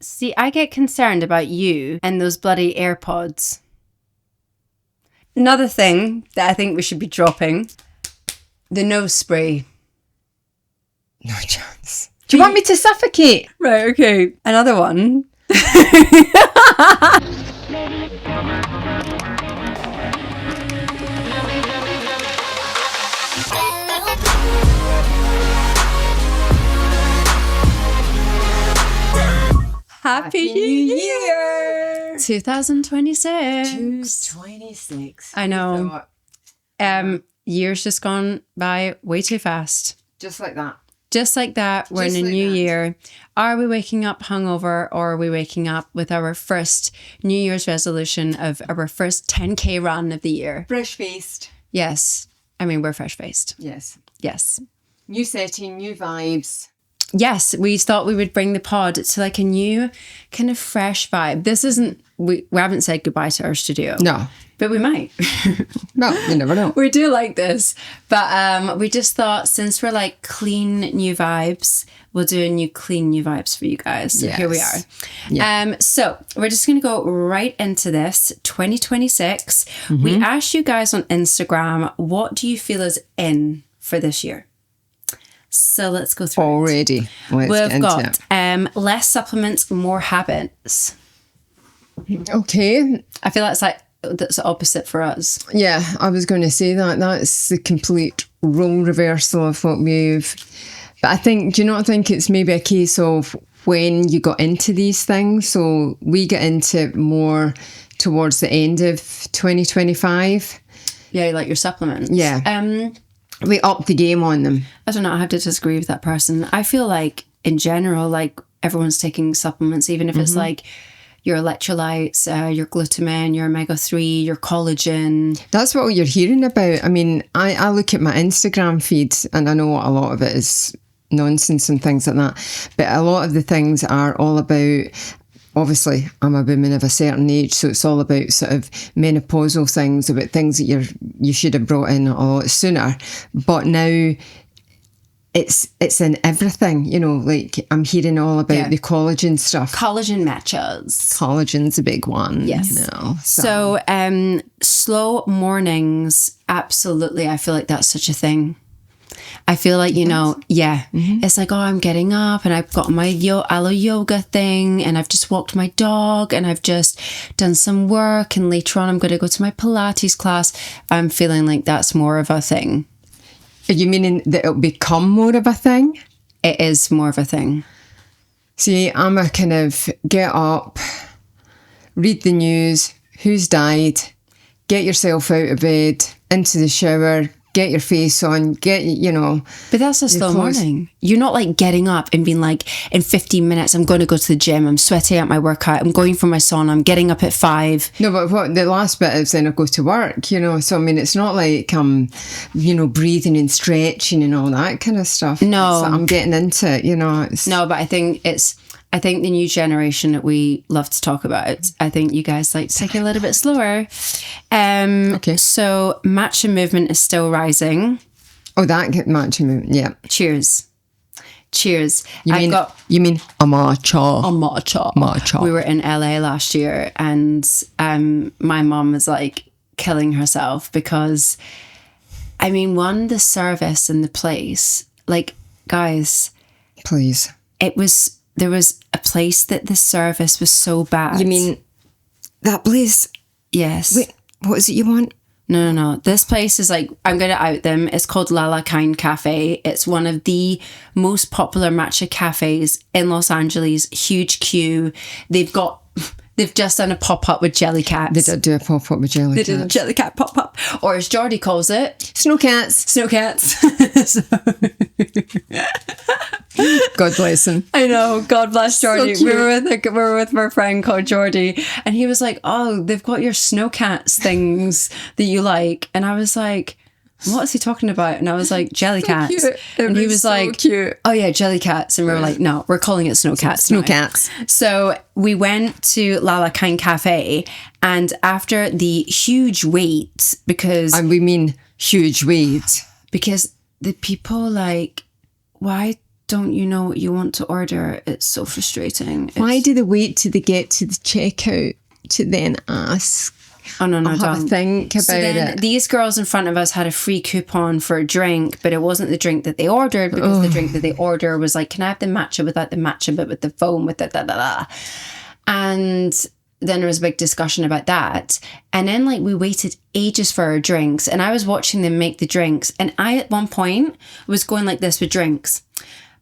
See, I get concerned about you and those bloody AirPods. Another thing that I think we should be dropping, the nose spray. No chance. Do you want me to suffocate? Right, okay. Another one. Happy New Year! 2026. 226. I know. Year's just gone by way too fast. Just like that. Just like that, we're in a new year. Are we waking up hungover, or are we waking up with our first New Year's resolution of our first 10K run of the year? Fresh-faced. Yes. I mean, we're fresh-faced. Yes. Yes. New setting, new vibes. Yes, we thought we would bring the pod to like a new kind of fresh vibe. This isn't, we haven't said goodbye to our studio. No. But we might. Well, you never know. We do like this. But we just thought, since we're like clean new vibes, we'll do a new clean new vibes for you guys. So here we are. Yeah. So we're just going to go right into this. 2026. We asked you guys on Instagram, what do you feel is in for this year? So let's go through Already. We've get into got it. less supplements, more habits. Okay. I feel that's the opposite for us. Yeah, I was going to say that. That's the complete role reversal of what we've... But I think, do you not think it's maybe a case of when you got into these things? So we get into it more towards the end of 2025. Yeah, like your supplements. Yeah. We upped the game on them. I don't know. I have to disagree with that person. I feel like in general, like everyone's taking supplements, even if it's like your electrolytes, your glutamine, your omega-3, your collagen. That's what you're hearing about. I mean, I look at my Instagram feed and I know a lot of it is nonsense and things like that. But a lot of the things are all about... Obviously, I'm a woman of a certain age, so it's all about sort of menopausal things, about things that you should have brought in a lot sooner. But now it's in everything, you know, like I'm hearing all about the collagen stuff. Collagen matchas. Collagen's a big one. Yes. You know, so slow mornings, absolutely. I feel like that's such a thing. I feel like, you know, it's like, oh, I'm getting up and I've got my aloe yoga thing and I've just walked my dog and I've just done some work and later on I'm going to go to my Pilates class. I'm feeling like that's more of a thing. Are you meaning that it'll become more of a thing? It is more of a thing. See, I'm a kind of get up, read the news, who's died, get yourself out of bed, into the shower, get your face on, you know. But that's a slow morning. You're not like getting up and being like, in 15 minutes, I'm going to go to the gym. I'm sweating out my workout. I'm going for my sauna. I'm getting up at 5. No, but what the last bit is then I go to work, you know. So, I mean, it's not like I'm, you know, breathing and stretching and all that kind of stuff. No. I'm getting into it, you know. No, but I think the new generation that we love to talk about, I think you guys like to take it a little bit slower. Okay. So matcha movement is still rising. Oh, that matcha movement, yeah. Cheers. You mean a matcha? A matcha. Matcha. We were in LA last year and my mum was like killing herself because, I mean, the service in the place, like, guys. Please. There was a place that the service was so bad. You mean that place? Yes. Wait, what is it you want? No. This place is like, I'm going to out them. It's called Lala Kind Cafe. It's one of the most popular matcha cafes in Los Angeles. Huge queue. They've just done a pop-up with Jellycats. They did do a pop-up with Jellycats. They did a Jellycat pop-up. Or as Jordy calls it, Snowcats. God bless him. I know. God bless Jordy. So we were with our friend called Jordy, and he was like, "Oh, they've got your Snowcats things that you like," and I was like, "What is he talking about?" And I was like, "Jellycats," and he was like, cute. "Oh yeah, Jellycats," and we were like, "No, we're calling it Snowcats." Snowcats. So we went to Lala Kind Cafe, and after the huge wait, And we mean huge wait. because the people like, why don't you know what you want to order? It's so frustrating. Why do they wait till they get to the checkout to then ask? Oh, no, I'll have don't. a think about it. These girls in front of us had a free coupon for a drink, but it wasn't the drink that they ordered, because the drink that they ordered was like, can I have the matcha without the matcha, but with the foam, with the da-da-da. And then there was a big discussion about that. And then like we waited ages for our drinks, and I was watching them make the drinks. And I, at one point, was going like this with drinks.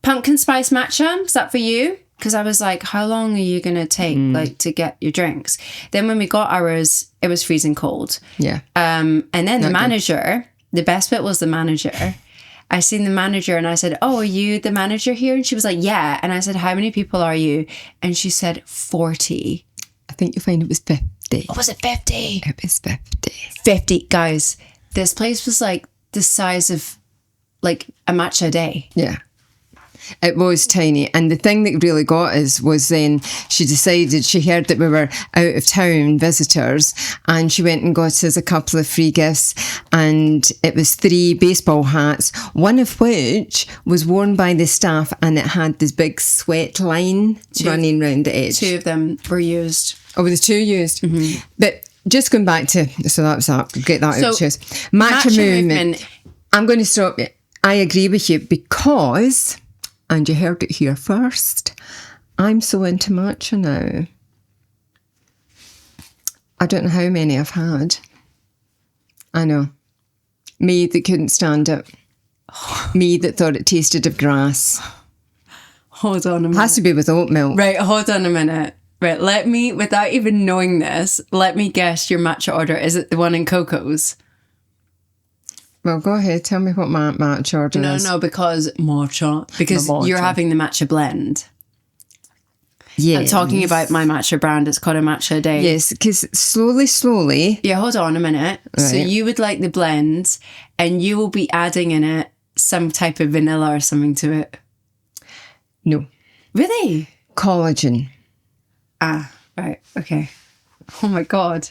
Pumpkin spice matcha, is that for you? Because I was like, how long are you going to take like to get your drinks? Then when we got ours, it was freezing cold. Yeah. And then the manager, the best bit was the manager. I seen the manager and I said, oh, are you the manager here? And she was like, yeah. And I said, how many people are you? And she said 40. I think you'll find it was 50. Oh, was it 50? It was 50. 50. Guys, this place was like the size of like a matcha a day. Yeah. It was tiny. And the thing that really got us was then she decided, she heard that we were out of town visitors, and she went and got us a couple of free gifts, and it was 3 baseball hats, one of which was worn by the staff, and it had this big sweat line running round the edge. 2 of them were used. Oh, the 2 used. Mm-hmm. But just going back to, so that was that, get that out of choice. Matcha movement. I'm going to stop you. I agree with you because... And you heard it here first. I'm so into matcha now. I don't know how many I've had. I know. Me that couldn't stand it. Me that thought it tasted of grass. Hold on a minute. Has to be with oat milk. Right, hold on a minute. Right, let me, without even knowing this, let me guess your matcha order. Is it the one in Coco's? Well, go ahead. Tell me what my matcha order is. No, because you're having the matcha blend. Yeah. I'm talking about my matcha brand. It's called a matcha a day. Yes, because slowly. Yeah, hold on a minute. Right. So you would like the blend, and you will be adding in it some type of vanilla or something to it. No. Really? Collagen. Ah, right. Okay. Oh my God.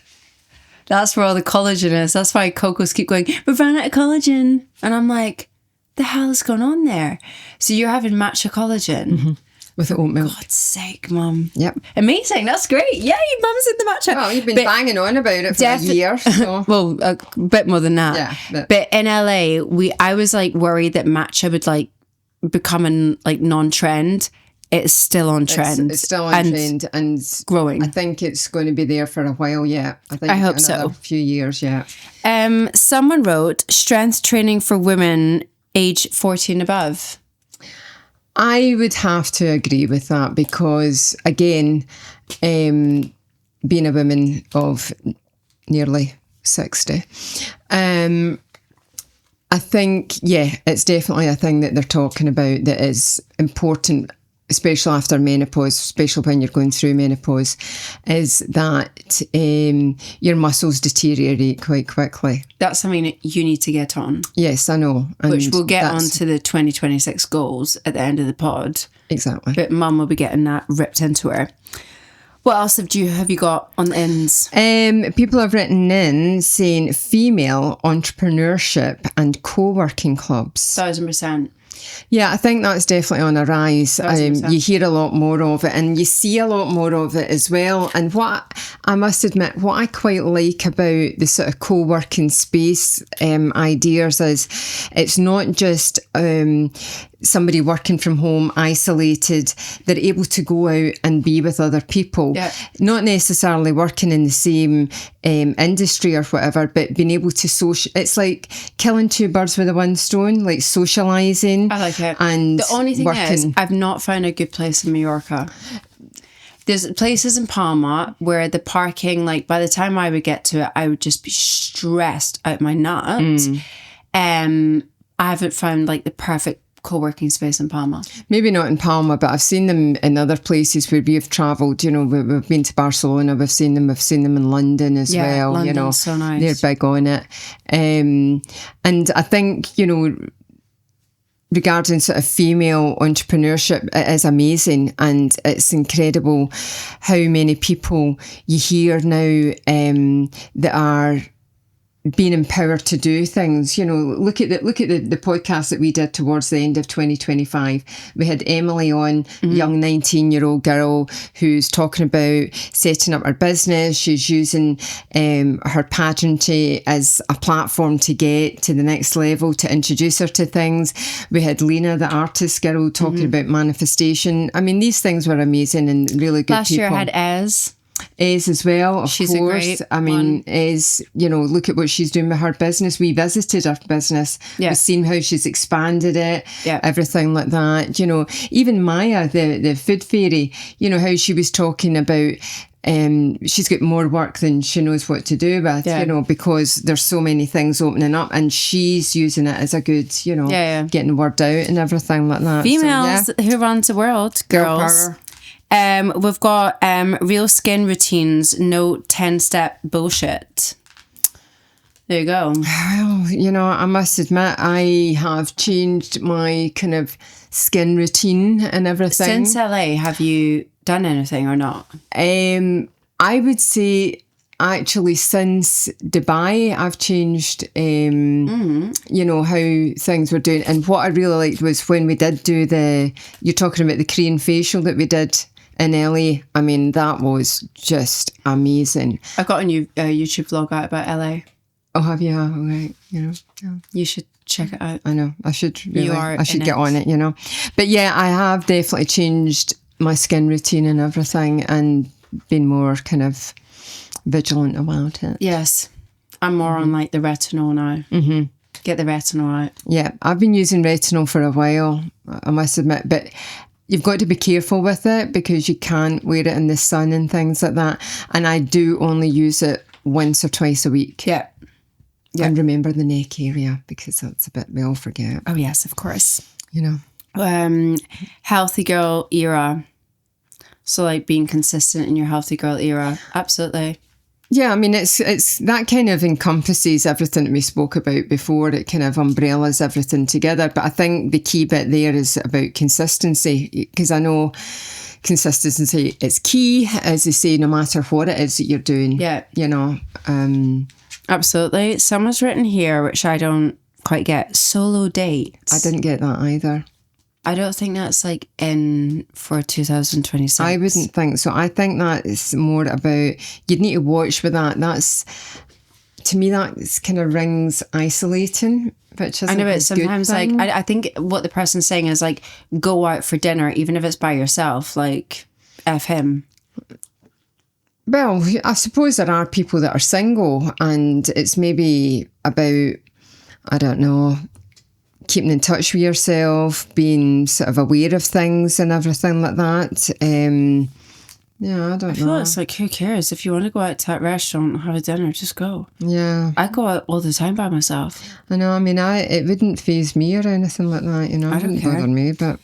That's where all the collagen is. That's why Coco's keep going, we've run out of collagen. And I'm like, the hell is going on there? So you're having matcha collagen. Mm-hmm. With oat milk. God's sake, Mum. Yep. Amazing. That's great. Yeah, your mum's in the matcha. Well, you've been banging on about it for a year. So. Well, a bit more than that. Yeah. But in LA, I was like worried that matcha would like become like non-trend. It's still on trend. It's still on trend and growing. I think it's going to be there for a while yet. I hope so. Another few years yet. Someone wrote strength training for women age 40 and above. I would have to agree with that because, again, being a woman of nearly 60, I think, it's definitely a thing that they're talking about that is important, especially after menopause, especially when you're going through menopause, is that your muscles deteriorate quite quickly. That's something that you need to get on. Yes, I know. And which we'll get on to the 2026 goals at the end of the pod. Exactly. But Mum will be getting that ripped into her. What else have you got on the ends? People have written in saying female entrepreneurship and co-working clubs. 1,000%. Yeah, I think that's definitely on a rise. You hear a lot more of it and you see a lot more of it as well. And what I must admit, what I quite like about the sort of co-working space ideas is it's not just somebody working from home, isolated. They're able to go out and be with other people. Yeah. Not necessarily working in the same industry or whatever, but being able to it's like killing 2 birds with a one stone, like socialising. I like it. And the only thing is, I've not found a good place in Mallorca. There's places in Palma where the parking, like by the time I would get to it, I would just be stressed out my nut. I haven't found like the perfect co-working space in Palma. Maybe not in Palma, but I've seen them in other places where we've travelled. You know, we've been to Barcelona, we've seen them in London as well. London's you know, so nice. They're big on it. And I think, you know, regarding sort of female entrepreneurship, it is amazing and it's incredible how many people you hear now that are being empowered to do things. You know, look at the podcast that we did towards the end of 2025. We had Emily on, young 19-year-old girl who's talking about setting up her business. She's using her pageantry as a platform to get to the next level, to introduce her to things. We had Lena, the artist girl, talking about manifestation. I mean, these things were amazing and really good. Last year I had Ez as well, of she's course. A great I mean, one. Ez, you know, look at what she's doing with her business. We visited her business. Yeah. We've seen how she's expanded it, Yeah. everything like that. You know, even Maya, the food fairy, you know, how she was talking about she's got more work than she knows what to do with, Yeah. you know, because there's so many things opening up and she's using it as a good, you know, getting the word out and everything like that. Females So, yeah. who runs the world, Girl girls. power. We've got real skin routines, no 10-step bullshit. There you go. Well, you know, I must admit, I have changed my kind of skin routine and everything. Since LA, have you done anything or not? I would say actually since Dubai, I've changed, you know, how things were doing. And what I really liked was when we did do you're talking about the Korean facial that we did in LA. I mean, that was just amazing. I got a new YouTube vlog out about LA. Oh, have you? All right. You know, yeah. You should check it out. I know. I should really. You are I should in get it. on it, you know. But yeah, I have definitely changed my skin routine and everything and been more kind of vigilant about it. Yes. I'm more on like the retinol now. Mm-hmm. Get the retinol out. Yeah, I've been using retinol for a while, I must admit, but you've got to be careful with it because you can't wear it in the sun and things like that. And I do only use it once or twice a week. Yeah. And remember the neck area because that's a bit we all forget. Oh, yes, of course. You know. Healthy girl era. So like being consistent in your healthy girl era. Absolutely. Yeah, I mean, it's that kind of encompasses everything that we spoke about before. It kind of umbrellas everything together. But I think the key bit there is about consistency, because I know consistency is key, as they say, no matter what it is that you're doing. Yeah. You know. Absolutely. Someone's written here, which I don't quite get, solo dates. I didn't get that either. I don't think that's like in for 2026. I wouldn't think so. I think that is more about, you'd need to watch with that. That's, to me, that kind of rings isolating, which isn't I know, a but sometimes good like, thing. I think what the person's saying is like, go out for dinner, even if it's by yourself, like, F him. Well, I suppose there are people that are single and it's maybe about, I don't know, keeping in touch with yourself, being sort of aware of things and everything like that. Yeah, I don't know. I feel it's like, who cares? If you want to go out to that restaurant and have a dinner, just go. Yeah. I go out all the time by myself. I know, I mean, it wouldn't faze me or anything like that, you know. I don't It wouldn't care. bother me, but...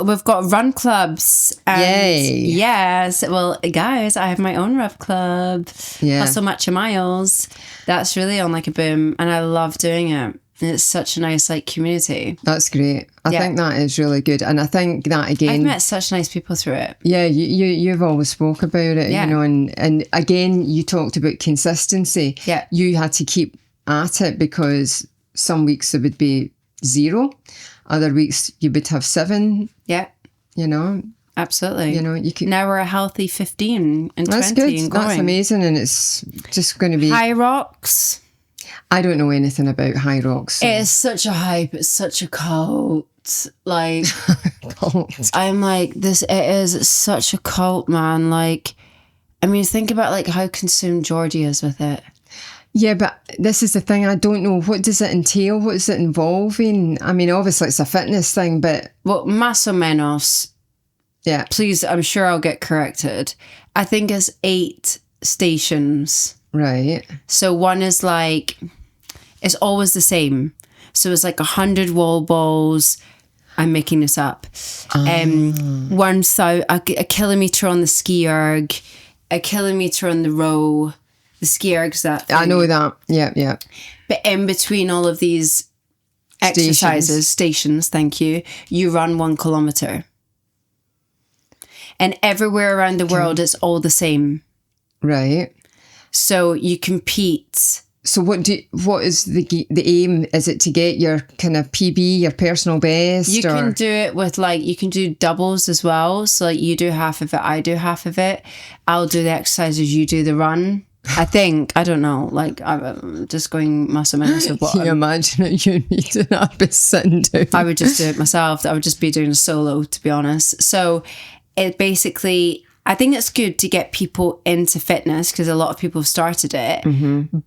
We've got run clubs. And Yay. Yes. Well, guys, I have my own run club. Yeah. Hustle Matcha Miles. That's really on like a boom. And I love doing it. And it's such a nice like community. That's great. I Yeah. think that is really good. And I think that, I've again... met such nice people through it. Yeah, you've always spoke about it, Yeah. you know, and again, you talked about consistency. Yeah. You had to keep at it because some weeks there would be 0, other weeks you would have 7, Yeah, you know. absolutely. You know, you could... Now we're a healthy 15 and 20 That's good. and going. That's amazing, and it's just going to be... High Rocks. I don't know anything about High Rocks. So. It is such a hype. It's such a cult. Like, Cult. I'm like, it is such a cult, man. Like, I mean, think about like how consumed Geordie is with it. Yeah, but this is the thing. I don't know. What does it entail? What does it involve in? I mean, obviously it's a fitness thing, but... Well, más o menos, Yeah. please, I'm sure I'll get corrected. I think it's 8 stations. Right. So one is like, it's always the same. So it's like 100 wall balls. I'm making this up. 1,000, a kilometre on the ski erg, a kilometre on the row. The ski erg's that thing. I know that. Yeah, yeah. But in between all of these exercises, stations, thank you, you run 1 kilometre. And everywhere around the world, it's all the same. Right. So you compete So what is the aim? Is it to get your kind of PB, your personal best? You can do it with you can do doubles as well. So you do half of it, I do half of it. I'll do the exercises, you do the run. I think, I don't know, I'm just going massive minutes of what. Can you imagine it? You need an app sitting down. I would just do it myself. I would just be doing a solo, to be honest. So it basically, I think it's good to get people into fitness because a lot of people have started it,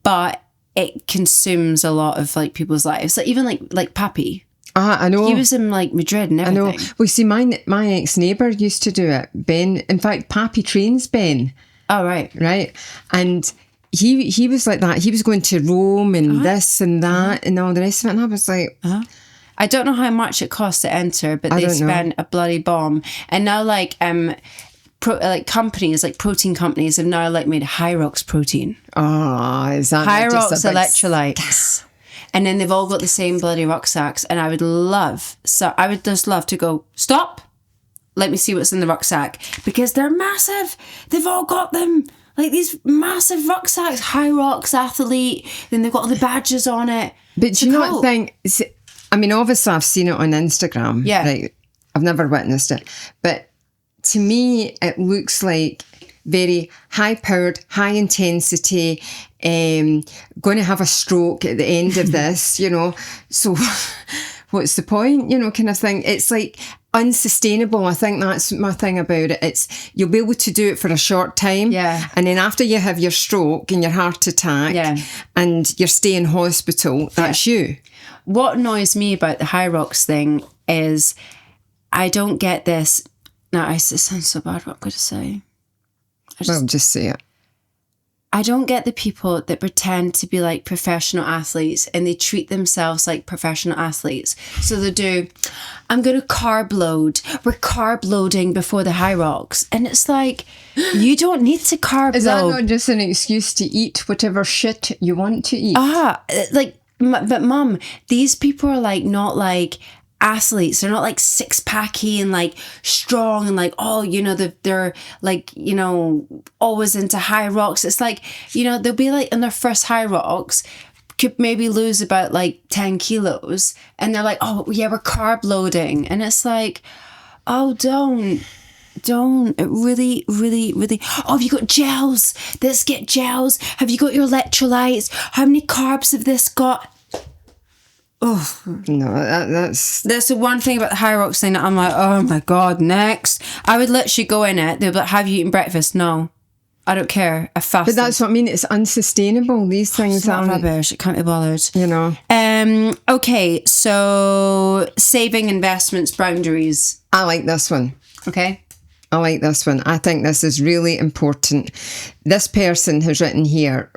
but it consumes a lot of people's lives. Even like Pappy. I know. He was in Madrid and everything. I know. Well, see, my ex-neighbour used to do it. Ben, in fact, Pappy trains Ben. Oh, right. Right. And he was like that. He was going to Rome and this and that and all the rest of it. And I was like... I don't know how much it costs to enter, but they spend a bloody bomb. And now companies, protein companies have now made Hyrox protein. Oh, is that Hyrox electrolytes. And then they've all got the same bloody rucksacks. And I would just love to go, stop, let me see what's in the rucksack. Because they're massive. They've all got them. These massive rucksacks, Hyrox, athlete, then they've got all the badges on it. But do you know what thing? I mean, obviously I've seen it on Instagram. Yeah. Right? I've never witnessed it. But to me, it looks like very high-powered, high-intensity, going to have a stroke at the end of this, So what's the point, kind of thing. It's unsustainable. I think that's my thing about it. You'll be able to do it for a short time. Yeah. And then after you have your stroke and your heart attack and you're staying in hospital, that's you. What annoys me about the Hyrox thing is I don't get this. Now, it sounds so bad what I'm going to say. Just say it. I don't get the people that pretend to be professional athletes and they treat themselves like professional athletes. So they do, I'm going to carb load. We're carb loading before the Hyrox. And it's you don't need to carb load. Is that not just an excuse to eat whatever shit you want to eat? But Mum, these people are not athletes. They're not six-packy and strong and they're always into Hyrox. It's they'll be in their first Hyrox, could maybe lose about 10 kilos and they're oh yeah, we're carb loading. And it's oh, don't. It really, really, really. Oh, have you got gels? Let's get gels. Have you got your electrolytes? How many carbs have this got? Oh no, that's the one thing about the Hyrox thing that I'm oh my god, next. I would literally go in it. They'll be have you eaten breakfast? No, I don't care. I fasted. But that's what I mean. It's unsustainable. These things are rubbish. It can't be bothered. Okay, so saving investments boundaries. I like this one. Okay. I like this one. I think this is really important. This person has written here,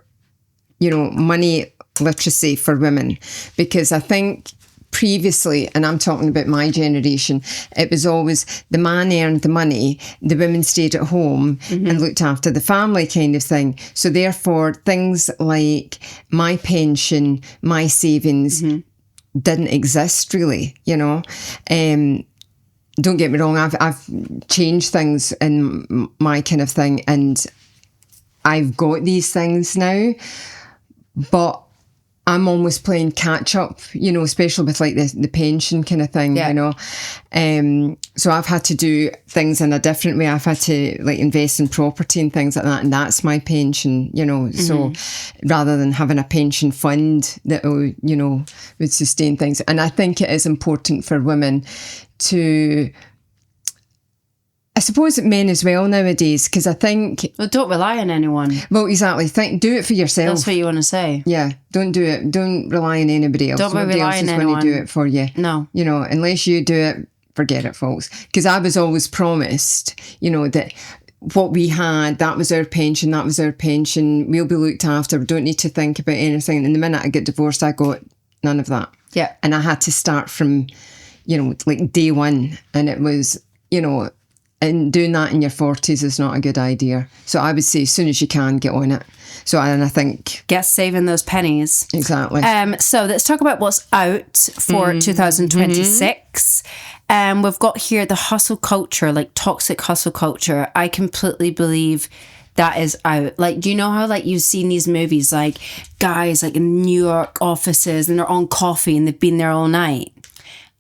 money literacy for women, because I think previously, and I'm talking about my generation, it was always the man earned the money, the women stayed at home and looked after the family kind of thing. So therefore, things like my pension, my savings didn't exist really, Don't get me wrong, I've changed things in my kind of thing and I've got these things now, but I'm almost playing catch up, especially with the pension kind of thing, So I've had to do things in a different way. I've had to invest in property and things like that. And that's my pension, So rather than having a pension fund that will, would sustain things. And I think it is important for women to, I suppose men as well nowadays, because I think... Well, don't rely on anyone. Well, exactly. Do it for yourself. That's what you want to say. Yeah, don't do it. Don't rely on anybody else. Nobody else is going to do it for you. No. Unless you do it, forget it, folks. Because I was always promised, that what we had, that was our pension, we'll be looked after, we don't need to think about anything. And the minute I get divorced, I got none of that. Yeah. And I had to start from, day one. And it was, and doing that in your 40s is not a good idea. So I would say as soon as you can, get on it. So, and I think... Get saving those pennies. Exactly. So let's talk about what's out for 2026. We've got here the hustle culture, like toxic hustle culture. I completely believe that is out. Like, do you know how like you've seen these movies, like guys like in New York offices and they're on coffee and they've been there all night?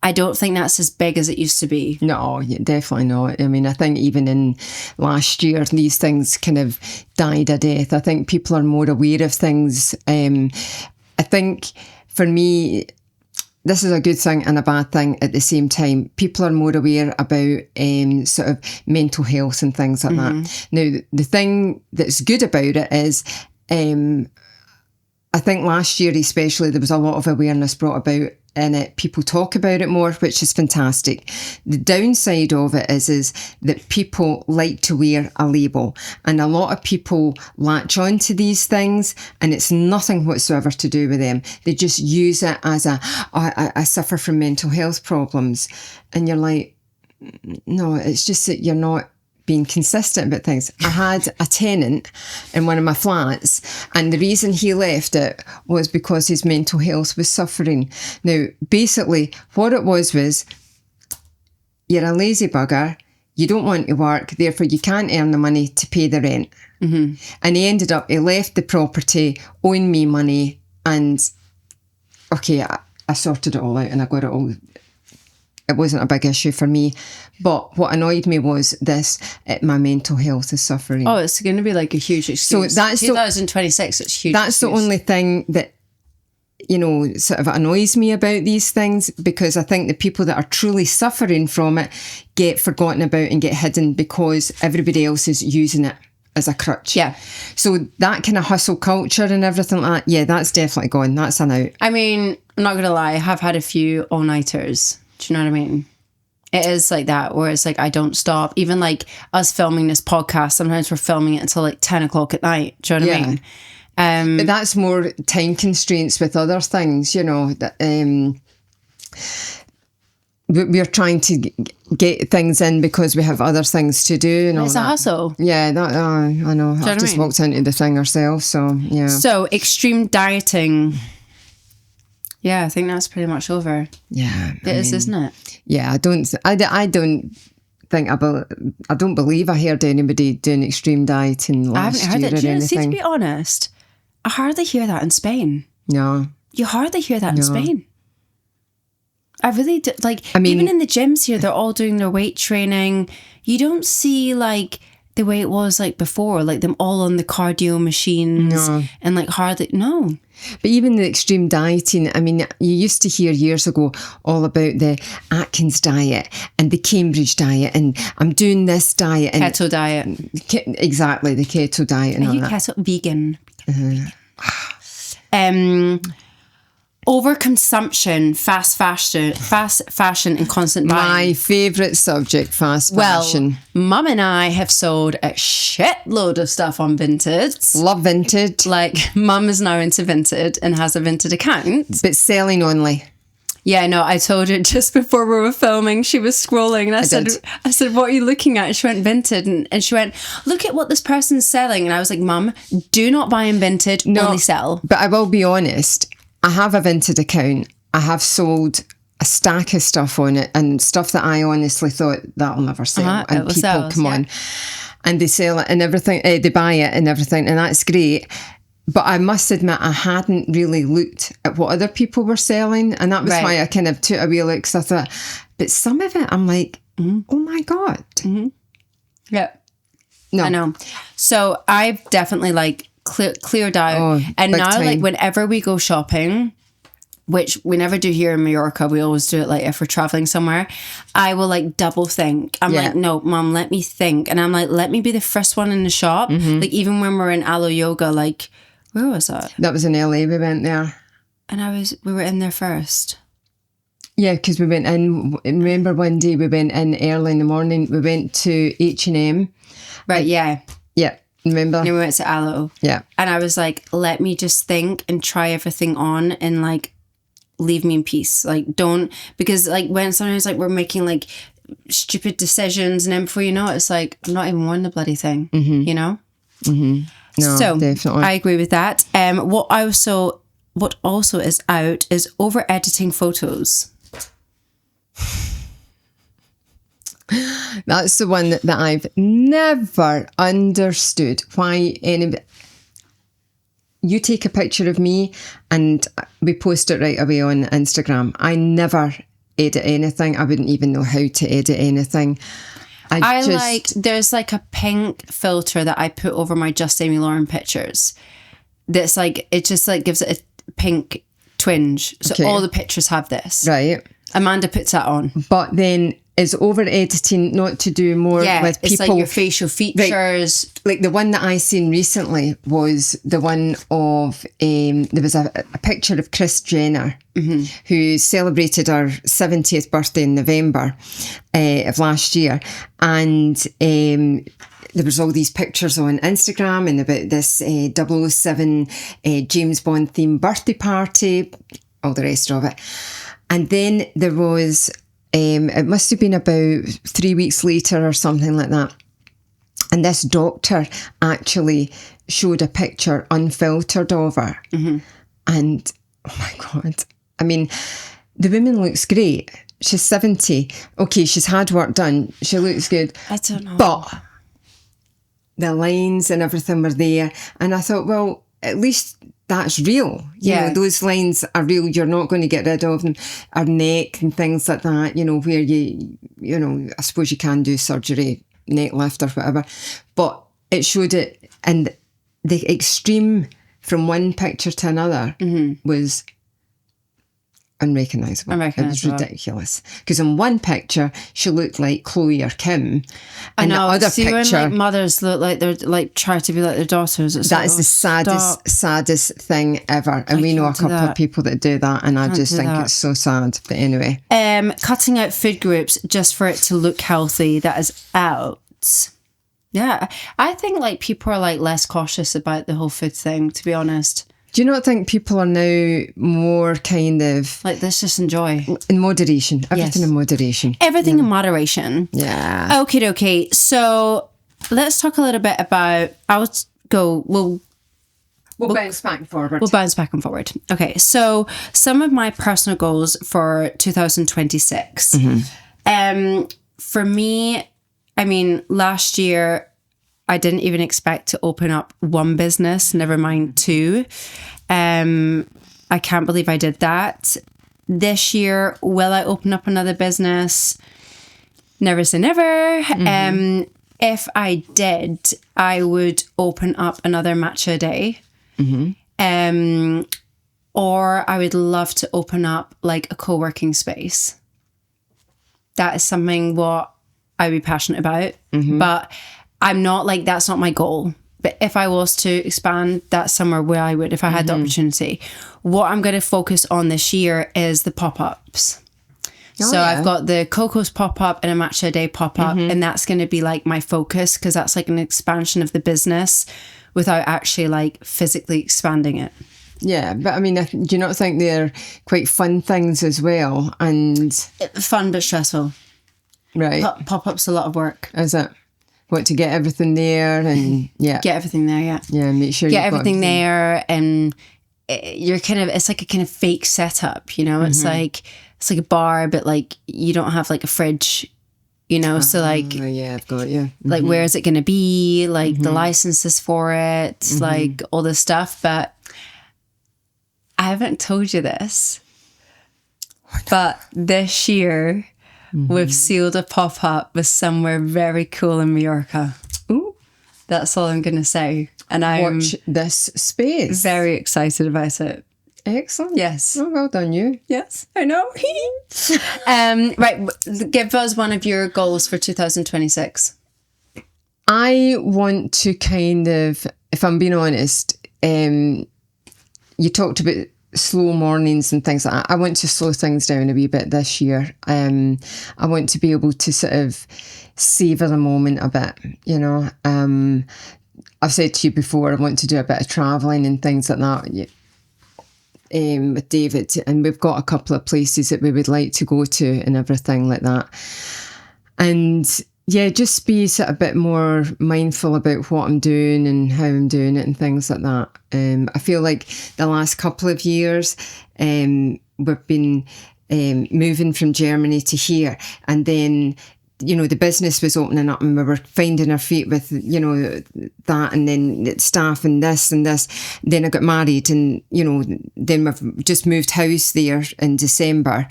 I don't think that's as big as it used to be. No, definitely not. I mean, I think even in last year, these things kind of died a death. I think people are more aware of things. I think for me, this is a good thing and a bad thing at the same time. People are more aware about sort of mental health and things like that. Now, the thing that's good about it is... I think last year especially there was a lot of awareness brought about in it. People talk about it more, which is fantastic. The downside of it is that people like to wear a label, and a lot of people latch on to these things and it's nothing whatsoever to do with them. They just use it as I suffer from mental health problems, and you're like, no, it's just that you're not being consistent about things. I had a tenant in one of my flats, and the reason he left it was because his mental health was suffering. Now, basically, what it was you're a lazy bugger, you don't want to work, therefore you can't earn the money to pay the rent. And he left the property, owing me money, and okay, I sorted it all out and I got it all. It wasn't a big issue for me. But what annoyed me was my mental health is suffering. Oh, it's going to be like a huge excuse. So that's 2026, it's huge. That's the only thing that, sort of annoys me about these things, because I think the people that are truly suffering from it get forgotten about and get hidden because everybody else is using it as a crutch. Yeah. So that kind of hustle culture and everything like that, yeah, that's definitely gone. That's an out. I mean, I'm not going to lie, I have had a few all-nighters. Do you know what I mean? It is like that, where it's like I don't stop. Even like us filming this podcast, sometimes we're filming it until like 10 o'clock at night. Do you know what I mean? But that's more time constraints with other things, we're trying to get things in because we have other things to do. And it's a hustle. Yeah, I know. I've just walked into the thing ourselves, so yeah. So extreme dieting. Yeah, I think that's pretty much over. Yeah, it is, isn't it? Yeah, I don't believe I heard anybody doing extreme dieting last year. I haven't heard it. See, to be honest, I hardly hear that in Spain. No, you hardly hear that in Spain. I really do. Like, I mean, even in the gyms here, they're all doing their weight training. You don't see like the way it was like before, like them all on the cardio machines and like hardly But even the extreme dieting, I mean, you used to hear years ago all about the Atkins diet and the Cambridge diet, and I'm doing this diet. And keto diet. Exactly, the keto diet. And Are you keto vegan? Overconsumption, fast fashion and constant buying. My favourite subject, fast fashion. Well, Mum and I have sold a shitload of stuff on Vinted. Love Vinted. Like, Mum is now into Vinted and has a Vinted account. But selling only. Yeah, no, I told her just before we were filming, she was scrolling and I said, what are you looking at? And she went, Vinted. And she went, look at what this person's selling. And I was like, Mum, do not buy in Vinted, only sell. But I will be honest, I have a Vinted account. I have sold a stack of stuff on it, and stuff that I honestly thought that'll never sell. And people come on and they sell it and everything, they buy it and everything, and that's great. But I must admit, I hadn't really looked at what other people were selling, and that was why I kind of took a wee look, because I thought, but some of it I'm like, oh my God. Yeah. No. I know. So I've definitely like cleared out, and now time. Like whenever we go shopping, which we never do here in Mallorca, we always do it like if we're traveling somewhere, I will like double think. I'm like, no, Mum, let me think. And I'm like, let me be the first one in the shop. Like even when we're in Alo Yoga, like where was that? That was in LA, we went there. And we were in there first. Yeah, because we went in, remember one day we went in early in the morning, we went to H&M. Right, yeah. Yeah. Remember? And we went to Aloe. Yeah. And I was like, let me just think and try everything on and like leave me in peace. Like don't, because like when sometimes like we're making like stupid decisions, and then before you know it, it's like, I'm not even wearing the bloody thing, you know? No, So definitely. I agree with that. What also is out is over editing photos. That's the one that I've never understood. Why anybody... You take a picture of me and we post it right away on Instagram. I never edit anything. I wouldn't even know how to edit anything. There's like a pink filter that I put over my Just Amy Lauren pictures. That's like, it just like gives it a pink twinge. So all the pictures have this. Right. Amanda puts that on. But then is over editing not to do more with people? It's like your facial features. Right. Like the one that I seen recently was the one of, there was a picture of Kris Jenner, who celebrated her 70th birthday in November of last year. And there was all these pictures on Instagram and about this 007 James Bond themed birthday party, all the rest of it. And then there was, it must have been about 3 weeks later or something like that. And this doctor actually showed a picture unfiltered of her. And, oh my God, I mean, the woman looks great. She's 70. Okay, she's had work done. She looks good. I don't know. But the lines and everything were there. And I thought, well, at least that's real. You know, those lines are real. You're not going to get rid of them. Our neck and things like that, you know, where you know, I suppose you can do surgery, neck lift or whatever. But it showed it, and the extreme from one picture to another was unrecognisable. It was ridiculous. Because in one picture, she looked like Chloe or Kim. And the other see, picture, when like mothers look like they're like try to be like their daughters. It's that like, is the saddest thing ever. And we know a couple of people that do that, and I just think it's so sad. But anyway, cutting out food groups just for it to look healthy. That is out. Yeah, I think like people are like less cautious about the whole food thing, to be honest. Do you not think people are now more kind of... like, let's just enjoy. In moderation. Everything in moderation. Everything in moderation. Yeah. Okay. So let's talk a little bit about... We'll bounce back and forward. We'll bounce back and forward. Okay, so some of my personal goals for 2026. For me, I mean, last year... I didn't even expect to open up one business, never mind two. I can't believe I did that. This year, will I open up another business? Never say never. If I did, I would open up another matcha a day. Or I would love to open up like a co-working space. That is something what I'd be passionate about. But I'm not like, that's not my goal. But if I was to expand, that's somewhere where I would, if I had the opportunity. What I'm going to focus on this year is the pop-ups. I've got the Coco's pop-up and a matcha a day pop-up, and that's going to be like my focus, because that's like an expansion of the business without actually like physically expanding it. Yeah, but I mean, do you not think they're quite fun things as well? And fun but stressful. Right. Pop-up's a lot of work. Is it? What, to get everything there and get everything there, make sure get everything there, and you're kind of, it's like a kind of fake setup, you know. It's like a bar, but like you don't have like a fridge, you know. So like, I've got you. Like, where is it going to be? Like the licenses for it, like all this stuff. But I haven't told you this, but this year. We've sealed a pop-up with somewhere very cool in Mallorca. Ooh. That's all I'm going to say. And I'm... Watch this space. Very excited about it. Excellent. Yes. Oh, well done, you. Yes, I know. Right, give us one of your goals for 2026. I want to kind of, if I'm being honest, you talked about slow mornings and things like that. I want to slow things down a wee bit this year. I want to be able to sort of savour the moment a bit, you know. I've said to you before, I want to do a bit of travelling and things like that with David, and we've got a couple of places that we would like to go to and everything like that. And yeah, just be sort of a bit more mindful about what I'm doing and how I'm doing it and things like that. I feel like the last couple of years, we've been moving from Germany to here, and then, you know, the business was opening up and we were finding our feet with, you know, that, and then staff and this and this. Then I got married, and, you know, then we've just moved house there in December.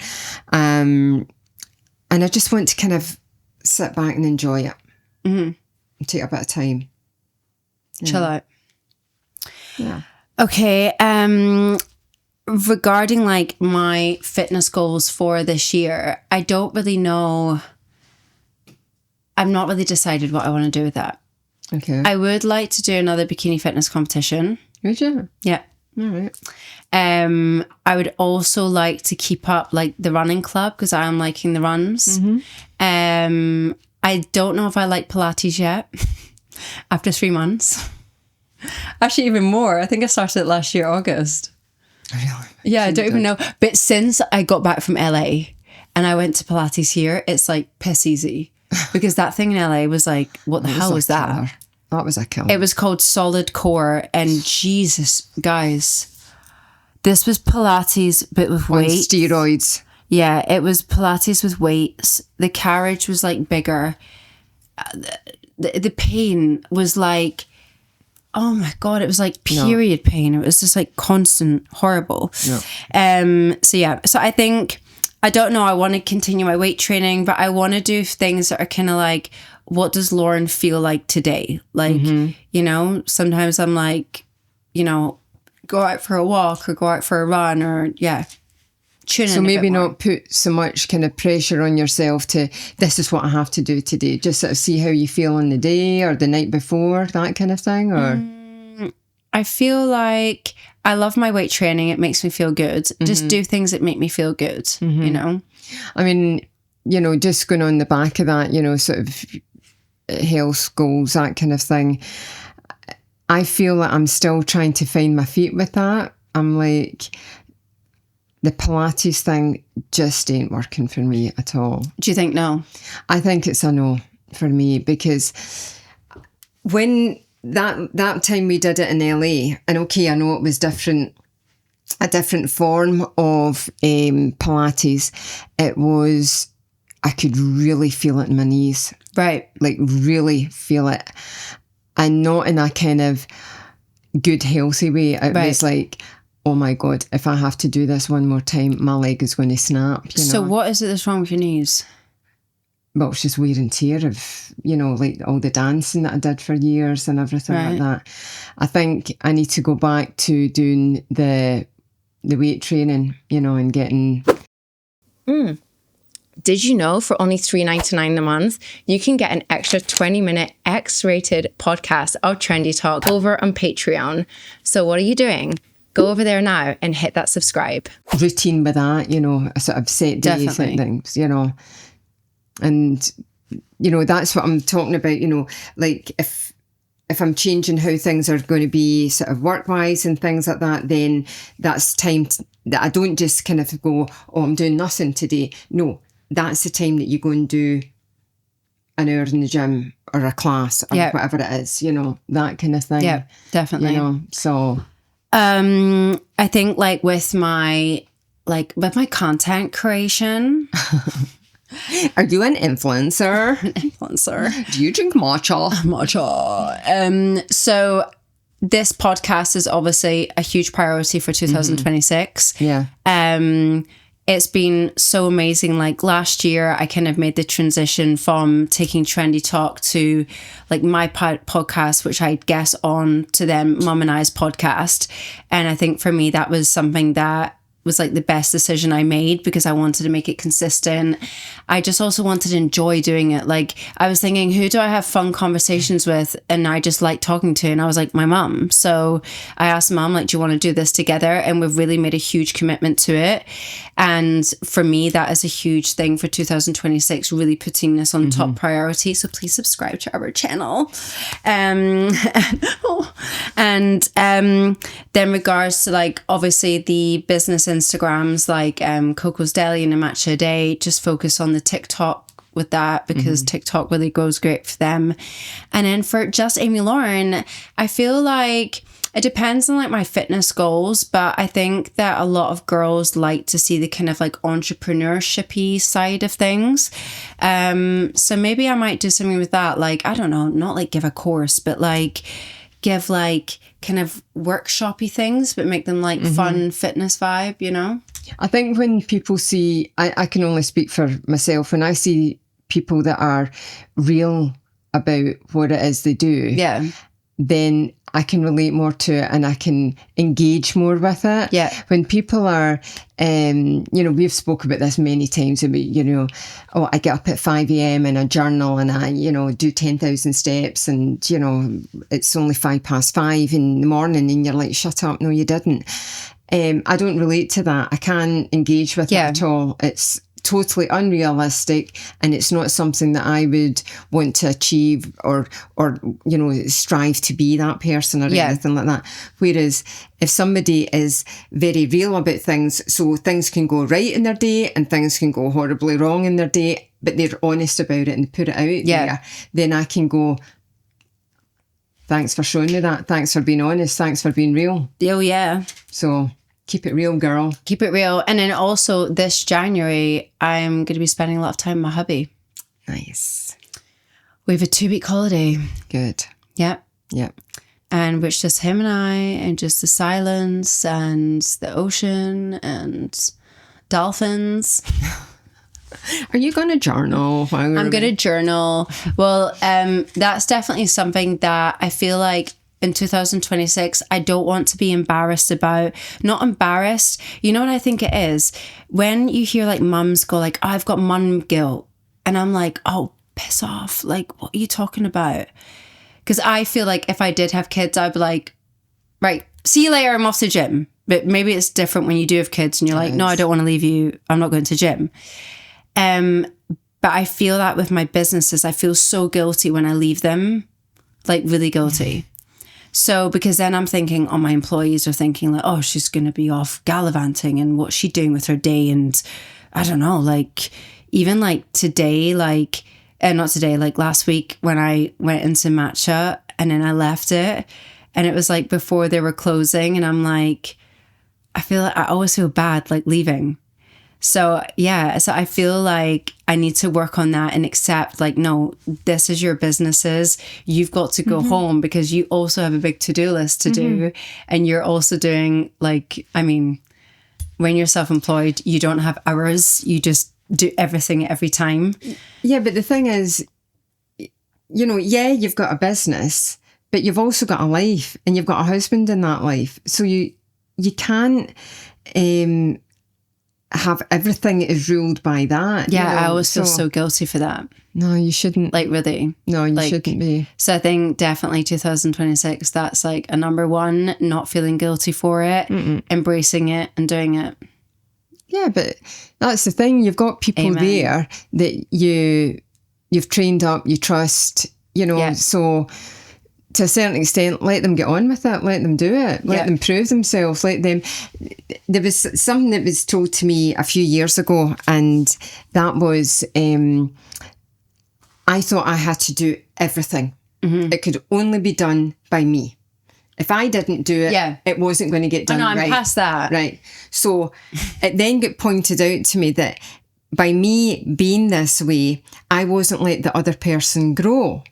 And I just want to kind of sit back and enjoy it. And take a bit of time. Chill out. Yeah. Okay. Regarding like my fitness goals for this year, I don't really know. I'm not really decided what I want to do with that. Okay. I would like to do another bikini fitness competition. Would you? Yeah. All right. I would also like to keep up like the running club, because I am liking the runs. I don't know if I like Pilates yet after 3 months. Actually, even more. I think I started it last year, August. Really? Yeah, I don't even know. But since I got back from LA and I went to Pilates here, it's like piss easy. Because that thing in LA was like, what the hell was that? Killer. That was a killer. It was called Solid Core, and Jesus, guys, this was Pilates but with On weights. steroids. Yeah, it was Pilates with weights. The carriage was like bigger. The pain was like, oh my God, it was like period pain. It was just like constant, horrible. Yeah. So I think, I don't know, I want to continue my weight training, but I want to do things that are kind of like, what does Lauren feel like today? Like, you know, sometimes I'm like, you know, go out for a walk or go out for a run, or tune in. So maybe a bit more. not put so much kind of pressure on yourself to, this is what I have to do today. Just sort of see how you feel on the day or the night before, that kind of thing, or... I feel like I love my weight training. It makes me feel good. Just do things that make me feel good, you know? I mean, you know, just going on the back of that, you know, sort of health goals, that kind of thing. I feel like I'm still trying to find my feet with that. I'm like, the Pilates thing just ain't working for me at all. Do you think no? I think it's a no for me, because when that time we did it in LA, and okay, I know it was different, a different form of Pilates. It was, I could really feel it in my knees. Right. Like really feel it. And not in a kind of good, healthy way. It was like, oh my God, if I have to do this one more time, my leg is going to snap. You know? So what is it that's wrong with your knees? Well, it's just wear and tear of, you know, like all the dancing that I did for years and everything like that. I think I need to go back to doing the weight training, you know, and getting... Did you know for only $3.99 a month, you can get an extra 20-minute X-rated podcast of Trendy Talk over on Patreon? So what are you doing? Go over there now and hit that subscribe. Routine with that, you know, a sort of set days and things, you know. And, you know, that's what I'm talking about, you know, like if I'm changing how things are going to be sort of work-wise and things like that, then that's time that I don't just kind of go, oh, I'm doing nothing today. No, that's the time that you go and do an hour in the gym or a class or whatever it is, you know, that kind of thing. Yeah, definitely. You know, so... I think like with my content creation... Are you an influencer? Do you drink matcha? So this podcast is obviously a huge priority for 2026. Yeah. It's been so amazing. Like last year, I kind of made the transition from taking Trendy Talk to like my podcast, which I guess on to then Mum and I's podcast. And I think for me, that was something that was like the best decision I made, because I wanted to make it consistent. I just also wanted to enjoy doing it. Like I was thinking, who do I have fun conversations with and I just like talking to? And I was like, my mum. So I asked Mum, like, do you want to do this together? And we've really made a huge commitment to it. And for me, that is a huge thing for 2026, really putting this on top priority. So please subscribe to our channel. Then regards to like, obviously the business Instagrams like Coco's Deli and a Matcha a Day, just focus on the TikTok with that because TikTok really goes great for them. And then for just Amy Lauren, I feel like it depends on like my fitness goals, but I think that a lot of girls like to see the kind of like entrepreneurship-y side of things. So maybe I might do something with that. Like, I don't know, not like give a course, but like give like kind of workshop-y things, but make them like fun fitness vibe, you know? I think when people see, I can only speak for myself, when I see people that are real about what it is they do, then I can relate more to it and I can engage more with it. Yeah. When people are, you know, we've spoke about this many times about, you know, oh, I get up at 5 a.m. and I journal and I, you know, do 10,000 steps and, you know, it's only 5:05 in the morning and you're like, shut up, no, you didn't. I don't relate to that. I can't engage with it at all. It's totally unrealistic and it's not something that I would want to achieve or you know, strive to be that person or anything like that. Whereas if somebody is very real about things, so things can go right in their day and things can go horribly wrong in their day, but they're honest about it and put it out there, then I can go, thanks for showing me that. Thanks for being honest. Thanks for being real. Oh, yeah. So keep it real, girl. Keep it real. And then also this January, I'm going to be spending a lot of time with my hubby. Nice. We have a 2-week holiday. Good. Yep. Yep. And it's just him and I and just the silence and the ocean and dolphins. Are you going to journal? I'm going to journal. Well, that's definitely something that I feel like in 2026, I don't want to be embarrassed about. Not embarrassed. You know what I think it is? When you hear like mums go like, oh, I've got mum guilt. And I'm like, oh, piss off. Like, what are you talking about? Because I feel like if I did have kids, I'd be like, right, see you later, I'm off to gym. But maybe it's different when you do have kids and you're like, no, I don't want to leave you. I'm not going to gym. But I feel that with my businesses, I feel so guilty when I leave them, like really guilty. So because then I'm thinking, oh, my employees are thinking like, oh, she's going to be off gallivanting and what's she doing with her day? And I don't know, like even like today, like, not today, like last week when I went into matcha and then I left it and it was like before they were closing and I'm like, I feel like I always feel bad like leaving. So yeah, so I feel like I need to work on that and accept like, no, this is your businesses. You've got to go home because you also have a big to-do list to do. And you're also doing like, I mean, when you're self-employed, you don't have hours. You just do everything every time. Yeah, but the thing is, you know, yeah, you've got a business, but you've also got a life and you've got a husband in that life. So you can't have everything is ruled by that. Yeah, you know? I always feel so guilty for that. No, you shouldn't. Like really. No, you like, shouldn't be. So I think definitely 2026, that's like a number one, not feeling guilty for it, embracing it and doing it. Yeah, but that's the thing. You've got people there that you've trained up, you trust, you know, so to a certain extent, let them get on with it, let them do it, let them prove themselves, let them... There was something that was told to me a few years ago, and that was, I thought I had to do everything. It could only be done by me. If I didn't do it, it wasn't going to get done right. I'm past that. Right. So it then got pointed out to me that by me being this way, I wasn't letting the other person grow.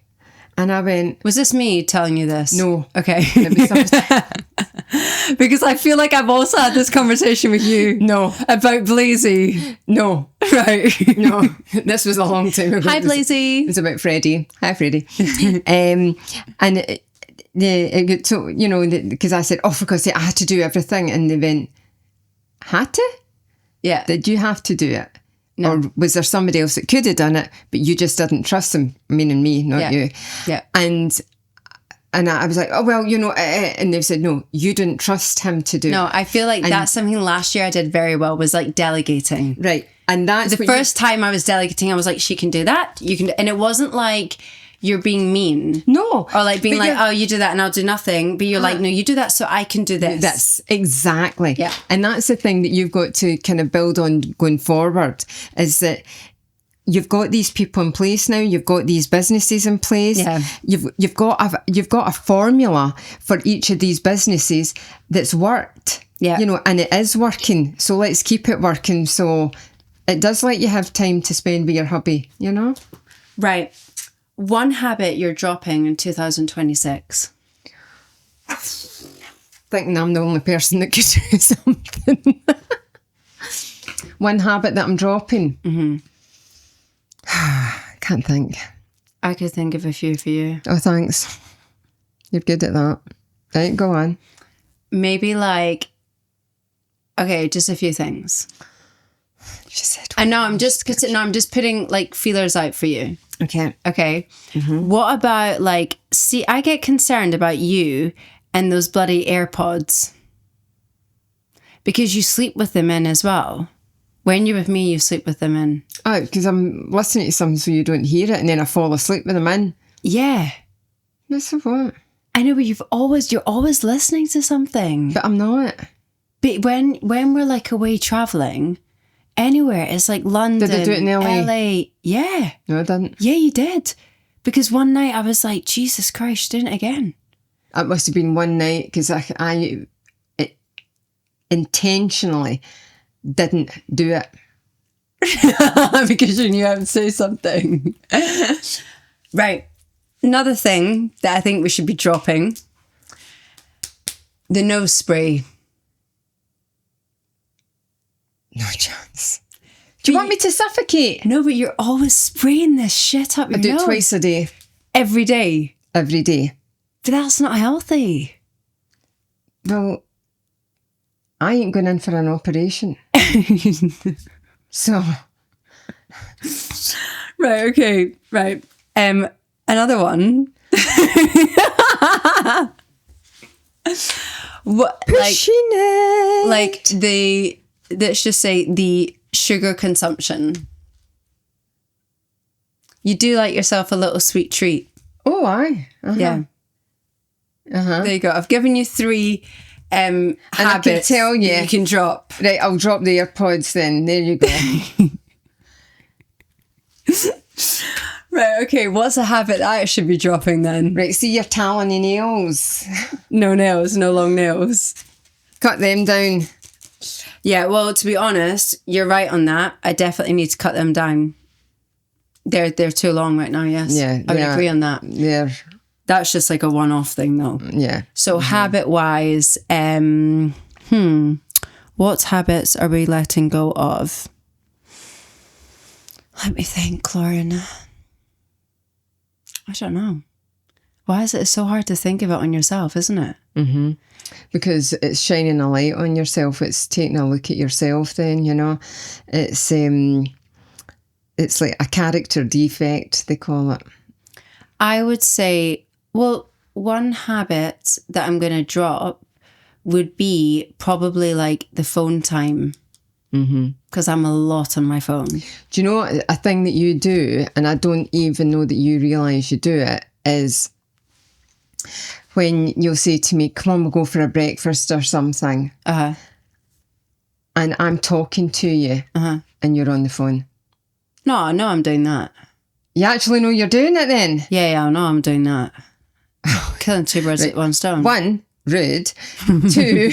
And I went... Was this me telling you this? No. Okay. It was because I feel like I've also had this conversation with you. No. About Blazy. No. Right. No. This was a long time ago. Hi, Blazy. It was about Freddie. Hi, Freddie. And it got to, you know, because I said, oh, for God's sake, I had to do everything. And they went, had to? Yeah. Did you have to do it? No. Or was there somebody else that could have done it, but you just didn't trust them, meaning me, not you? Yeah. And I was like, oh, well, you know, and they said, no, you didn't trust him to do it. No, I feel like that's something last year I did very well, was like delegating. Right. And that's the first time I was delegating, I was like, she can do that. You can, and it wasn't like you're being mean. No. Or like being like, oh, you do that and I'll do nothing. But you're like, no, you do that so I can do this. That's exactly. Yeah. And that's the thing that you've got to kind of build on going forward, is that you've got these people in place now. You've got these businesses in place. Yeah. You've got a formula for each of these businesses that's worked. Yeah. You know, and it is working. So let's keep it working. So it does let you have time to spend with your hubby, you know? Right. One habit you're dropping in 2026. Thinking I'm the only person that could do something. One habit that I'm dropping. Mm-hmm. Can't think. I could think of a few for you. Oh, thanks. You're good at that. Right, go on. Maybe like, okay, just a few things. She said. I know I'm just putting like feelers out for you. Okay. Okay. Mm-hmm. What about like, see, I get concerned about you and those bloody AirPods because you sleep with them in as well. When you're with me, you sleep with them in. Oh, because I'm listening to something so you don't hear it and then I fall asleep with them in. Yeah. That's what? I know, but you're always listening to something. But I'm not. But when we're like away traveling, anywhere, it's like London, Did I do it in LA? LA. Yeah. No, I didn't. Yeah, you did. Because one night I was like, Jesus Christ, doing it again. It must have been one night because I intentionally didn't do it. Because you knew I would say something. Right. Another thing that I think we should be dropping, the nose spray. No chance. Do you want me to suffocate? No, but you're always spraying this shit up your I do nose. it twice a day. Every day. Every day. But that's not healthy. Well, I ain't going in for an operation. So. Right, okay, right. Another one. What, Pushing it. like let's just say the sugar consumption. You do like yourself a little sweet treat. Oh, aye. Uh-huh. Yeah. Uh-huh. There you go. I've given you 3 And habits I can tell you. that you can drop. Right, I'll drop the AirPods then. There you go. Right, okay. What's a habit that I should be dropping then? Right, see your talon and nails. No nails, no long nails. Cut them down. Yeah, well, to be honest, you're right on that. I definitely need to cut them down. They're too long right now, yes. Yeah, I would agree on that. Yeah. That's just like a one-off thing though. Yeah. So habit-wise, what habits are we letting go of? Let me think, Lauren. I don't know. Why is it so hard to think of it on yourself, isn't it? Mm-hmm. Because it's shining a light on yourself. It's taking a look at yourself then, you know. It's like a character defect, they call it. I would say, well, one habit that I'm going to drop would be probably like the phone time. Because I'm a lot on my phone. Do you know a thing that you do, and I don't even know that you realise you do it, is when you'll say to me, come on, we'll go for a breakfast or something. And I'm talking to you and you're on the phone. No, I know I'm doing that. You actually know you're doing it then? Yeah, I know I'm doing that. Killing 2 birds with 1 stone. 1, rude. 2,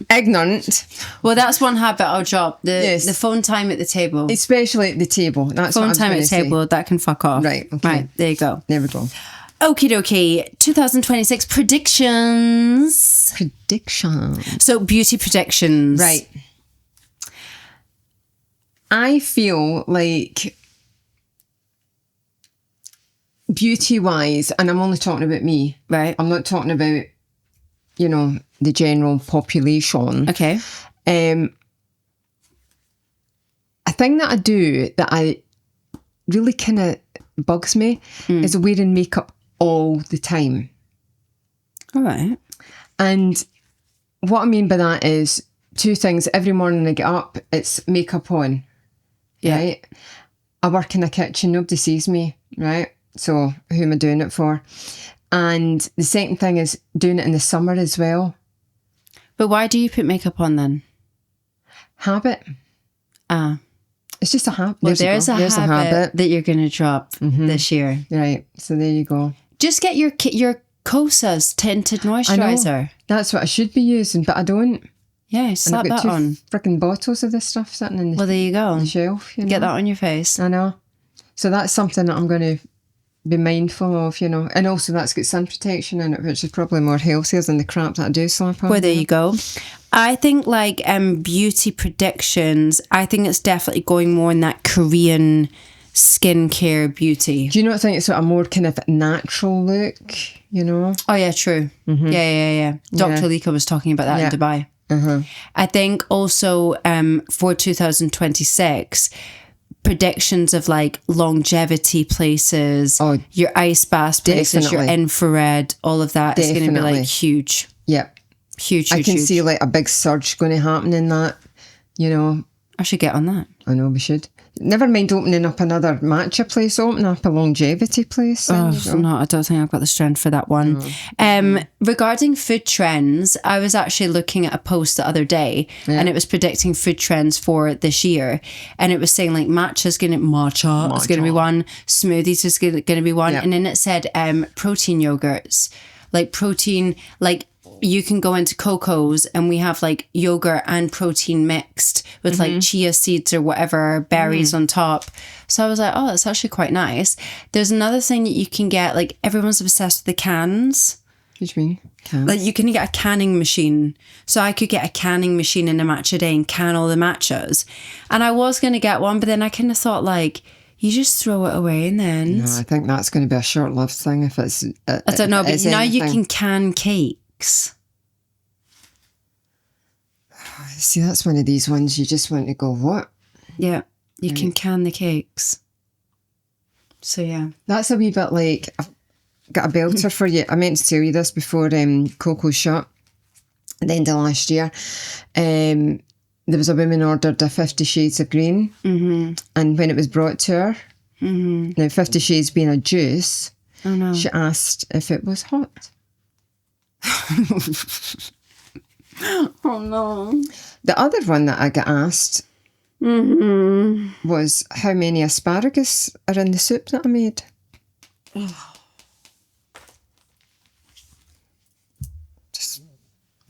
ignorant. Well, that's one habit I'll drop. The phone time at the table. Especially at the table. That's Phone what time at the table, that can fuck off. Right, okay. Right, there you go. There we go. Okie dokie. 2026 predictions. Predictions. So, beauty predictions. Right. I feel like beauty-wise, and I'm only talking about me. Right. I'm not talking about, you know, the general population. Okay. A thing that I do that I really kind of bugs me is wearing makeup all the time. All right. And what I mean by that is 2 things. Every morning I get up, it's makeup on. Yeah. Right? I work in a kitchen, nobody sees me, right? So who am I doing it for? And the second thing is doing it in the summer as well. But why do you put makeup on then? Habit. It's just a habit. Well, there's a habit that you're going to drop this year. Right. So there you go. Just get your Kosas tinted moisturiser. That's what I should be using, but I don't. Yeah, slap and I've that got on. Freaking bottles of this stuff sitting in Well, there you go. the shelf. You know? Get that on your face. I know. So that's something that I'm going to be mindful of, you know. And also that's got sun protection in it, which is probably more healthier than the crap that I do slap on. Well, there you go. I think like beauty predictions, I think it's definitely going more in that Korean skincare beauty. Do you not think it's sort of more kind of natural look, you know? Oh, yeah, true. Yeah. Dr. Lika was talking about that in Dubai. I think also for 2026, predictions of like longevity places, your ice bath places, your infrared, all of that is going to be like huge. Yeah. Huge. I can see like a big surge going to happen in that, you know. I should get on that. I know we should. Never mind opening up another matcha place, open up a longevity place. No, I don't think I've got the strength for that one. Regarding food trends, I was actually looking at a post the other day and it was predicting food trends for this year. And it was saying like matcha is going to be one, smoothies is going to be one. And then it said protein yogurts, like protein, like you can go into Coco's and we have like yogurt and protein mixed with like chia seeds or whatever, berries on top. So I was like, oh, that's actually quite nice. There's another thing that you can get, like everyone's obsessed with the cans. What do you mean? Cans? Like you can get a canning machine. So I could get a canning machine in a matcha day and can all the matchas. And I was going to get one, but then I kind of thought like, you just throw it away and then... No, I think that's going to be a short-lived thing if it's... I don't know, but now you can can cake. See, that's one of these ones you just want to go, what? Yeah, you can can the cakes. So, yeah. That's a wee bit like, I've got a belter for you. I meant to tell you this before Coco shut at the end of last year. There was a woman ordered a 50 Shades of Green. And when it was brought to her, now 50 Shades being a juice, she asked if it was hot. Oh no. The other one that I got asked was how many asparagus are in the soup that I made.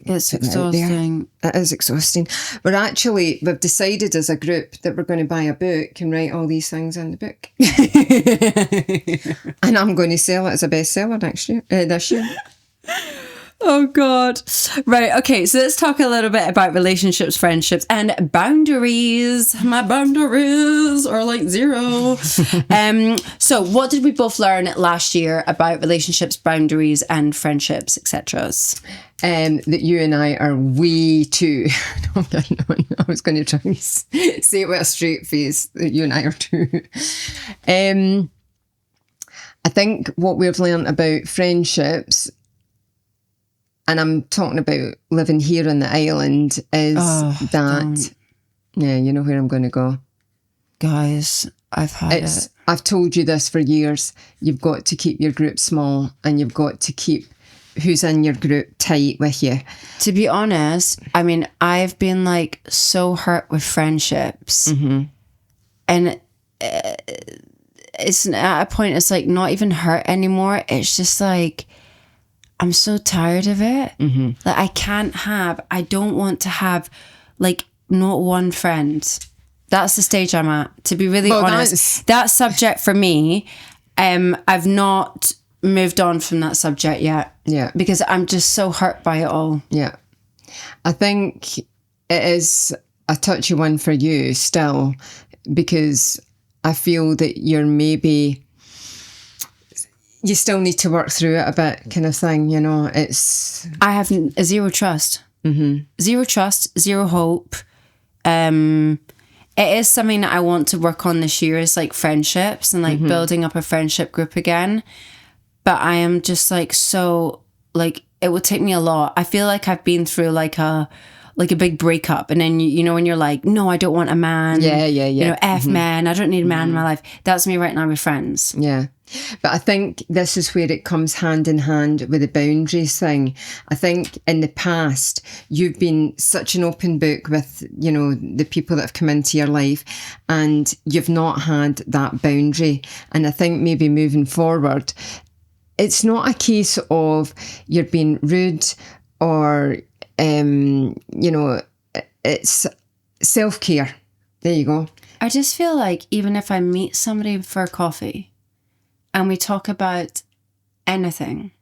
It's exhausting. It is exhausting. We've decided as a group that we're going to buy a book and write all these things in the book. And I'm going to sell it as a bestseller this year. Oh, God. Right. Okay. So let's talk a little bit about relationships, friendships, and boundaries. My boundaries are like 0. So what did we both learn last year about relationships, boundaries, and friendships, etc.? That you and I are way too... No, I was going to try and say it with a straight face, that you and I are too... I think what we've learned about friendships... And I'm talking about living here on the island is that, yeah, you know where I'm going to go. Guys, I've told you this for years. You've got to keep your group small and you've got to keep who's in your group tight with you. To be honest, I mean, I've been like so hurt with friendships. And it's at a point, it's like not even hurt anymore. It's just like... I'm so tired of it. Like I don't want to have like not one friend. That's the stage I'm at, to be really honest. That subject for me, I've not moved on from that subject yet. Yeah. Because I'm just so hurt by it all. Yeah. I think it is a touchy one for you still, because I feel that you're maybe... You still need to work through it a bit, kind of thing, you know. I have zero trust. Zero trust, zero hope. It is something that I want to work on this year, is like friendships and like building up a friendship group again. But I am just like so, like, it would take me a lot. I feel like I've been through like a like a big breakup, and then you know when you're like, no, I don't want a man. Yeah. You know, men. I don't need a man in my life. That's me right now with friends. Yeah. But I think this is where it comes hand in hand with the boundaries thing. I think in the past, you've been such an open book with, you know, the people that have come into your life, and you've not had that boundary. And I think maybe moving forward, it's not a case of you're being rude or, you know, it's self-care. There you go. I just feel like even if I meet somebody for coffee and we talk about anything,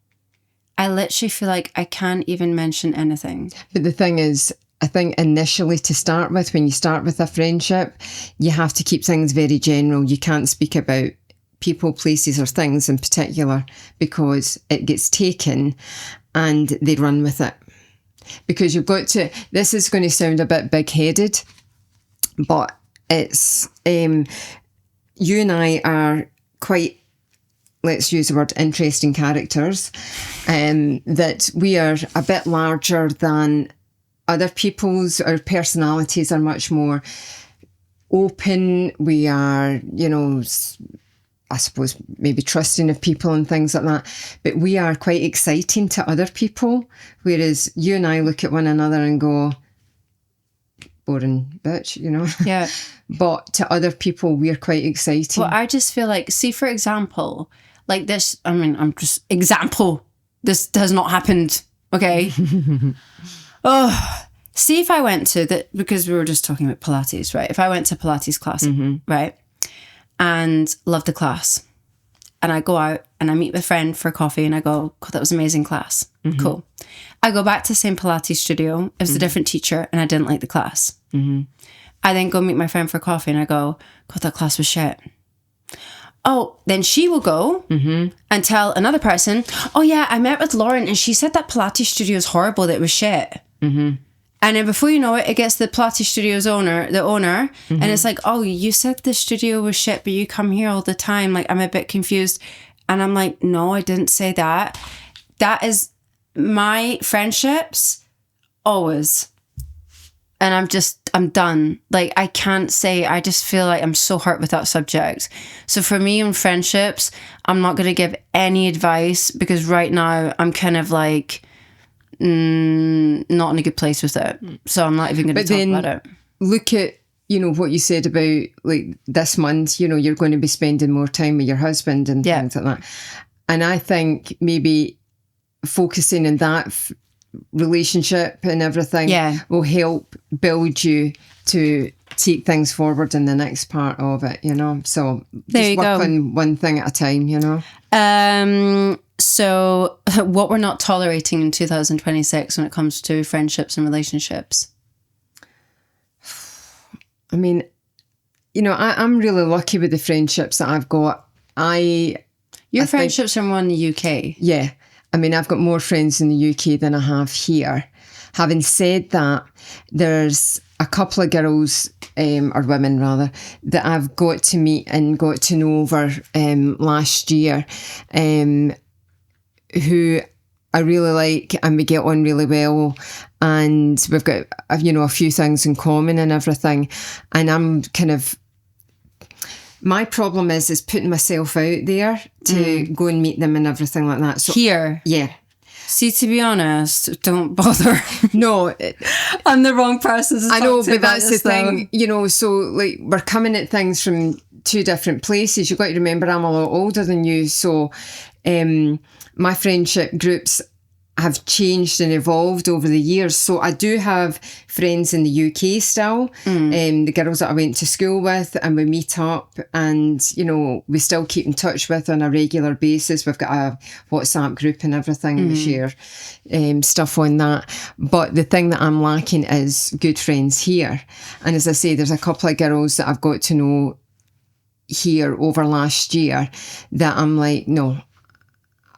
I literally feel like I can't even mention anything. But the thing is, I think initially to start with, when you start with a friendship, you have to keep things very general. You can't speak about people, places or things in particular, because it gets taken and they run with it. Because you've got to, this is going to sound a bit big-headed, but it's, you and I are quite, let's use the word interesting characters, that we are a bit larger than other people's. Our personalities are much more open. We are, you know, I suppose maybe trusting of people and things like that. But we are quite exciting to other people, whereas you and I look at one another and go, boring bitch, you know? Yeah. But to other people, we're quite exciting. Well, I just feel like, see, for example, like this, I mean, I'm just, example, this has not happened, okay? Oh, see if I went to that, because we were just talking about Pilates, right? If I went to Pilates class, right? And loved the class, and I go out and I meet with a friend for coffee and I go, God, that was an amazing class. Cool. I go back to the same Pilates studio. It was a different teacher and I didn't like the class. I then go meet my friend for coffee and I go, God, that class was shit. Oh, then she will go and tell another person, oh yeah, I met with Lauren and she said that Pilates studio is horrible, that it was shit. And then before you know it, it gets the Pilates studio's owner, and it's like, oh, you said the studio was shit, but you come here all the time. Like, I'm a bit confused. And I'm like, no, I didn't say that. That is my friendships, always. And I'm done. Like, I can't say, I just feel like I'm so hurt with that subject. So for me in friendships, I'm not going to give any advice, because right now I'm kind of like, not in a good place with it. So I'm not even going to talk about it. Look at, you know, what you said about like this month, you know, you're going to be spending more time with your husband and things like that. And I think maybe focusing on that relationship and everything will help build you to take things forward in the next part of it, you know. So just work on one thing at a time, you know. So what we're not tolerating in 2026 when it comes to friendships and relationships? I mean, you know, I'm really lucky with the friendships that I've got. Your friendships are more in the UK. Yeah. I mean, I've got more friends in the UK than I have here. Having said that, there's a couple of girls, or women rather, that I've got to meet and got to know over last year, who I really like, and we get on really well, and we've got, you know, a few things in common and everything. And I'm kind of, my problem is putting myself out there to go and meet them and everything like that. So here, yeah. See, to be honest, don't bother. No, I'm the wrong person to talk I know, to but about that's this, the thing, you know. So like, we're coming at things from two different places. You've got to remember I'm a lot older than you, so my friendship groups have changed and evolved over the years. So I do have friends in the UK still, the girls that I went to school with, and we meet up, and, you know, we still keep in touch with on a regular basis. We've got a WhatsApp group and everything. We share stuff on that. But the thing that I'm lacking is good friends here. And as I say, there's a couple of girls that I've got to know here over last year that I'm like, no,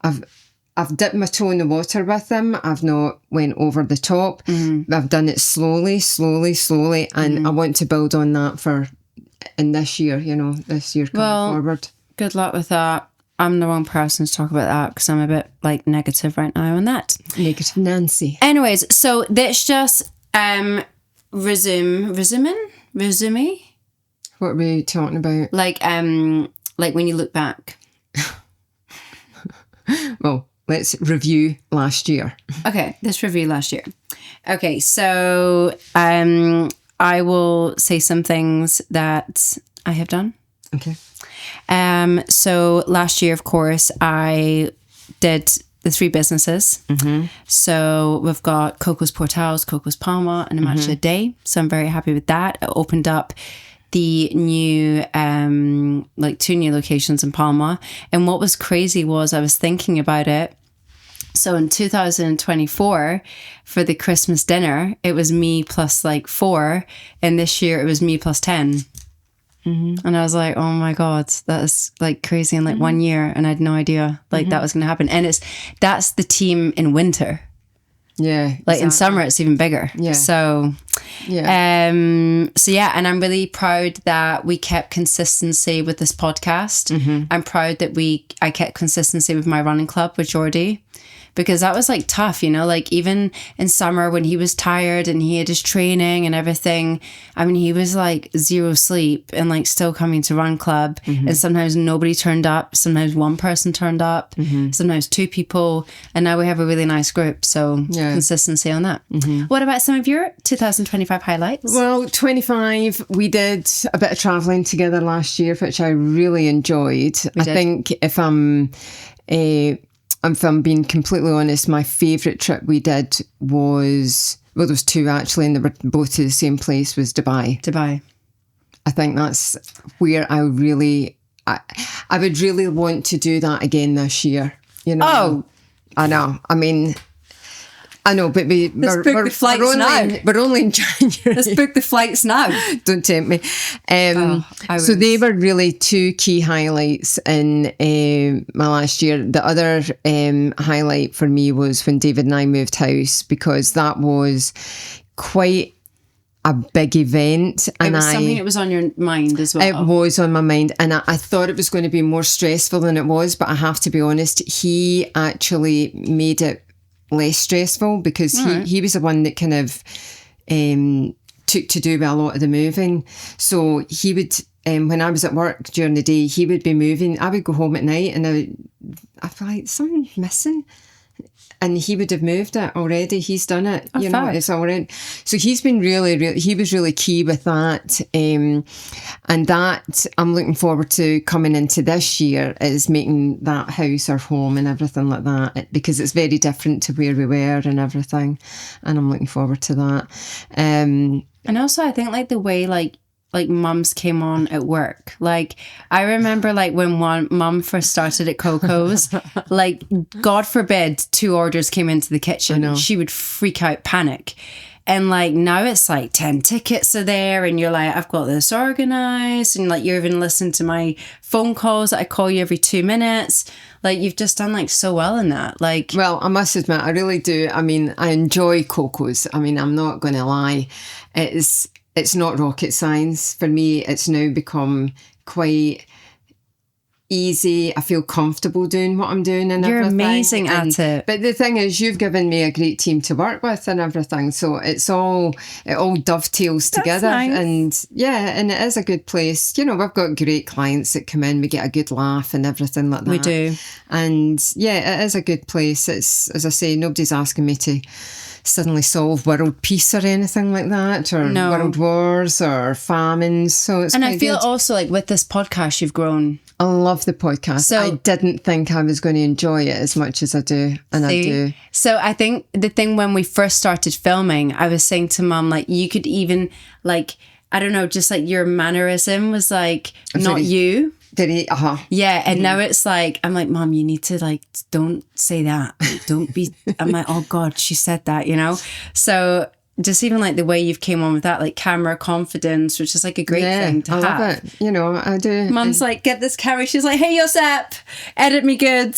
I've dipped my toe in the water with them. I've not went over the top. I've done it slowly, and I want to build on that in this year, you know, this year coming forward. Good luck with that. I'm the wrong person to talk about that, because I'm a bit like negative right now on that. Negative Nancy. Anyways, so that's just Resume? What are we talking about? Like when you look back. Well, let's review last year. Okay, let's review last year. Okay, so I will say some things that I have done. Okay. So last year, of course, I did the 3 businesses. Mm-hmm. So we've got Coco's Portals, Coco's Palma, and a matcha a day. So I'm very happy with that. It opened up the new, 2 new locations in Palma. And what was crazy was I was thinking about it. So in 2024, for the Christmas dinner, it was me plus 4. And this year it was me plus 10. Mm-hmm. And I was like, oh my God, that is crazy in 1 year. And I had no idea that was going to happen. And that's the team in winter. Yeah. Exactly. In summer, it's even bigger. Yeah. So, yeah. And I'm really proud that we kept consistency with this podcast. Mm-hmm. I'm proud that I kept consistency with my running club with Jordy. Because that was tough, even in summer when he was tired and he had his training and everything. I mean, he was 0 sleep and still coming to run club. Mm-hmm. And sometimes nobody turned up. Sometimes one person turned up. Mm-hmm. Sometimes 2 people. And now we have a really nice group. So consistency on that. Mm-hmm. What about some of your 2025 highlights? Well, 25, we did a bit of travelling together last year, which I really enjoyed. I think if I'm being completely honest, my favourite trip we did was, well, there was 2 actually, and they were both to the same place, was Dubai. I think that's where I would really want to do that again this year. Oh, I know. I know, but we're only in January. Let's book the flights now. Don't tempt me. So they were really 2 key highlights in my last year. The other highlight for me was when David and I moved house, because that was quite a big event. It was something that was on your mind as well. It was on my mind, and I thought it was going to be more stressful than it was, but I have to be honest, he actually made it less stressful, because he was the one that kind of took to do with a lot of the moving. So he would, when I was at work during the day, he would be moving. I would go home at night and I'd be like, something's missing. And he would have moved it already. He's done it. It's already. So he's been he was really key with that. And that I'm looking forward to coming into this year, is making that house our home and everything like that, because it's very different to where we were and everything. And I'm looking forward to that. And also I think the way mums came on at work. I remember when mum first started at Coco's, God forbid 2 orders came into the kitchen, she would freak out, panic. And now it's 10 tickets are there, and you're I've got this organised, and you even listen to my phone calls that I call you every 2 minutes. You've just done so well in that. Well, I must admit, I really do. I enjoy Coco's. I'm not going to lie. It's not rocket science. For me, it's now become quite easy. I feel comfortable doing what I'm doing and You're everything. Amazing at it. But the thing is, you've given me a great team to work with and everything. So it all dovetails together. Nice. And it is a good place. We've got great clients that come in. We get a good laugh and everything like that. We do. And it is a good place. It's, as I say, nobody's asking me to suddenly solve world peace or anything like that, or world wars or famines. So it's, and I feel good. Also with this podcast you've grown. I love the podcast. So, I didn't think I was going to enjoy it as much as I do, and I do. So I think the thing when we first started filming, I was saying to Mum, you could even I don't know, just your mannerism was not you. Did he? Yeah, and now it's I'm Mom, you need to don't say that. Don't be. I'm oh God, she said that. So just even the way you've came on with that, camera confidence, which is a great thing to have. I love it. I do. Mum's get this camera. She's hey, Josep, edit me good.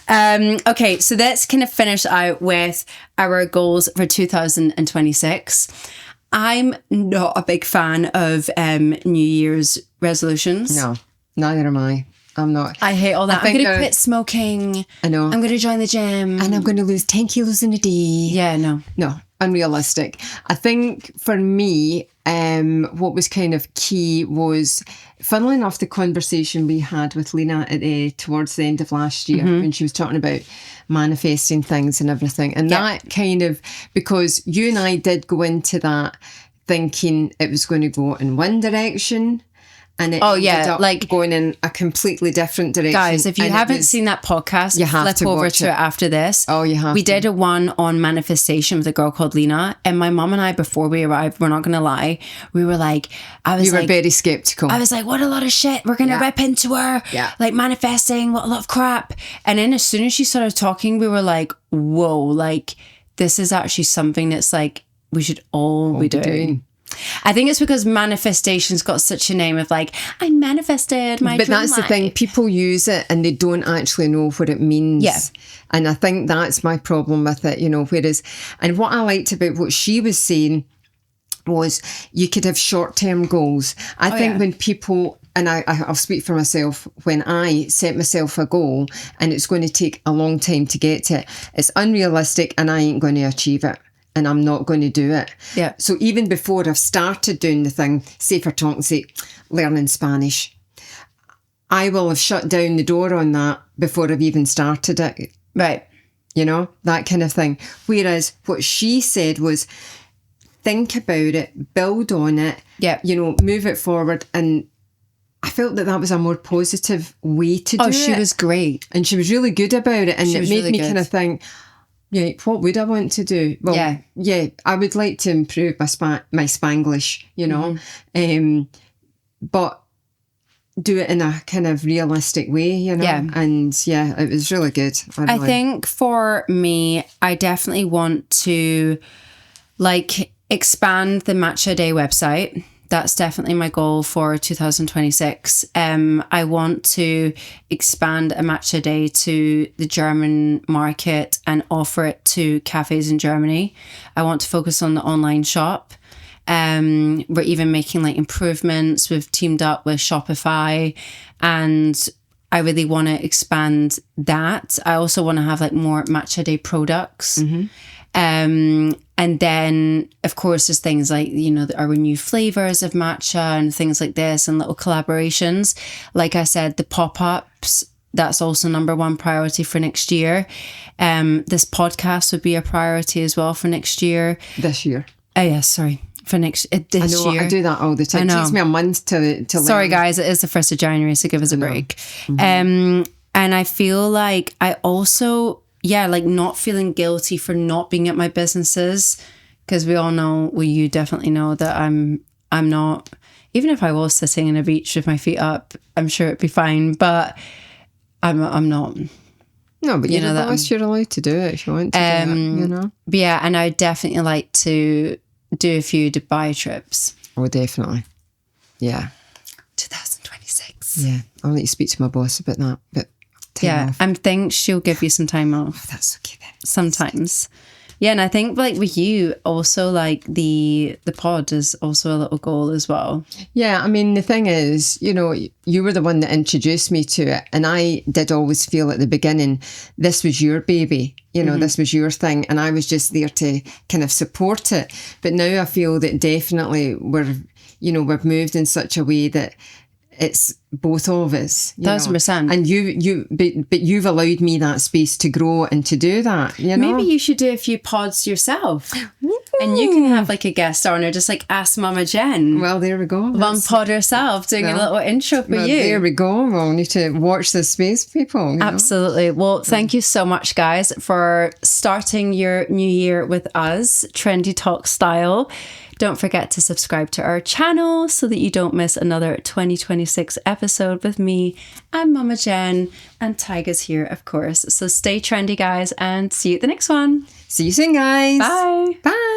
Okay, so let's kind of finish out with our goals for 2026. I'm not a big fan of New Year's resolutions. No. Neither am I. I'm not. I hate all that. I'm going to quit smoking. I know. I'm going to join the gym. And I'm going to lose 10 kilos in a day. Yeah, no. No. unrealistic. I think for me, what was kind of key was, funnily enough, the conversation we had with Lena towards the end of last year when she was talking about manifesting things and everything. And that kind of, because you and I did go into that thinking it was going to go in one direction, and it ended up like going in a completely different direction. Guys, if you haven't seen that podcast, you have flip to over watch to it after this. Oh, you have We to. did a one on manifestation with a girl called Lena, and my mum and I, before we arrived, we're not going to lie, we were like, you were very skeptical. I was like, what a lot of shit. We're going to rip into her. Yeah. Like manifesting, what a lot of crap. And then as soon as she started talking, we were like, whoa, like this is actually something that's like, we should all be doing. I think it's because manifestation's got such a name of like, I manifested my But dream that's the life. thing, people use it and they don't actually know what it means. Yeah. And I think that's my problem with it, whereas, and what I liked about what she was saying was you could have short-term goals. I think when people, and I'll speak for myself, when I set myself a goal and it's going to take a long time to get to it, it's unrealistic and I ain't going to achieve it. And I'm not going to do it. Yeah. So even before I've started doing the thing, say for talking, say, learning Spanish, I will have shut down the door on that before I've even started it. Right. That kind of thing. Whereas what she said was, think about it, build on it, move it forward. And I felt that was a more positive way to do it. Oh, she was great. And she was really good about it. And it made me kind of think, yeah, what would I want to do? Well, I would like to improve my Spanglish, but do it in a kind of realistic way, Yeah. And it was really good. I think for me, I definitely want to like expand the Matcha Day website. That's definitely my goal for 2026. I want to expand a matcha day to the German market and offer it to cafes in Germany. I want to focus on the online shop. We're even making like improvements. We've teamed up with Shopify and I really want to expand that. I also want to have like more matcha day products. And then, of course, there's things like, our new flavors of matcha and things like this and little collaborations. Like I said, the pop-ups, that's also number one priority for next year. This podcast would be a priority as well for next year. This year. Oh, yeah, sorry. For this year. I do that all the time. It takes me a month to Sorry, learn. guys, it is the 1st of January, so give us a break. And I feel like I also... like not feeling guilty for not being at my businesses, because we all know, well, you definitely know that I'm not, even if I was sitting on a beach with my feet up, I'm sure it'd be fine, but I'm not. No, but you're allowed to do it if you want to do it, But yeah, and I'd definitely like to do a few Dubai trips. Oh, definitely. Yeah. 2026. Yeah. I'll need to speak to my boss about that, but off. I think she'll give you some time off. Oh, that's okay then. Sometimes. Yeah, and I think like with you also like the pod is also a little goal as well. Yeah, I mean the thing is, you were the one that introduced me to it, and I did always feel at the beginning this was your baby, this was your thing, and I was just there to kind of support it. But now I feel that definitely we've moved in such a way that it's both of us. 1,000%. And but you've allowed me that space to grow and to do that. Maybe you should do a few pods yourself. And you can have like a guest star or just like ask Mama Jen. Well, there we go. One pod herself doing a little intro for you. There we go. We'll need to watch this space, people. Absolutely. Well, thank you so much, guys, for starting your new year with us, Trendy Talk style. Don't forget to subscribe to our channel so that you don't miss another 2026 episode with me and Mama Jen, and Tyga's here, of course. So stay trendy, guys, and see you at the next one. See you soon, guys. Bye. Bye.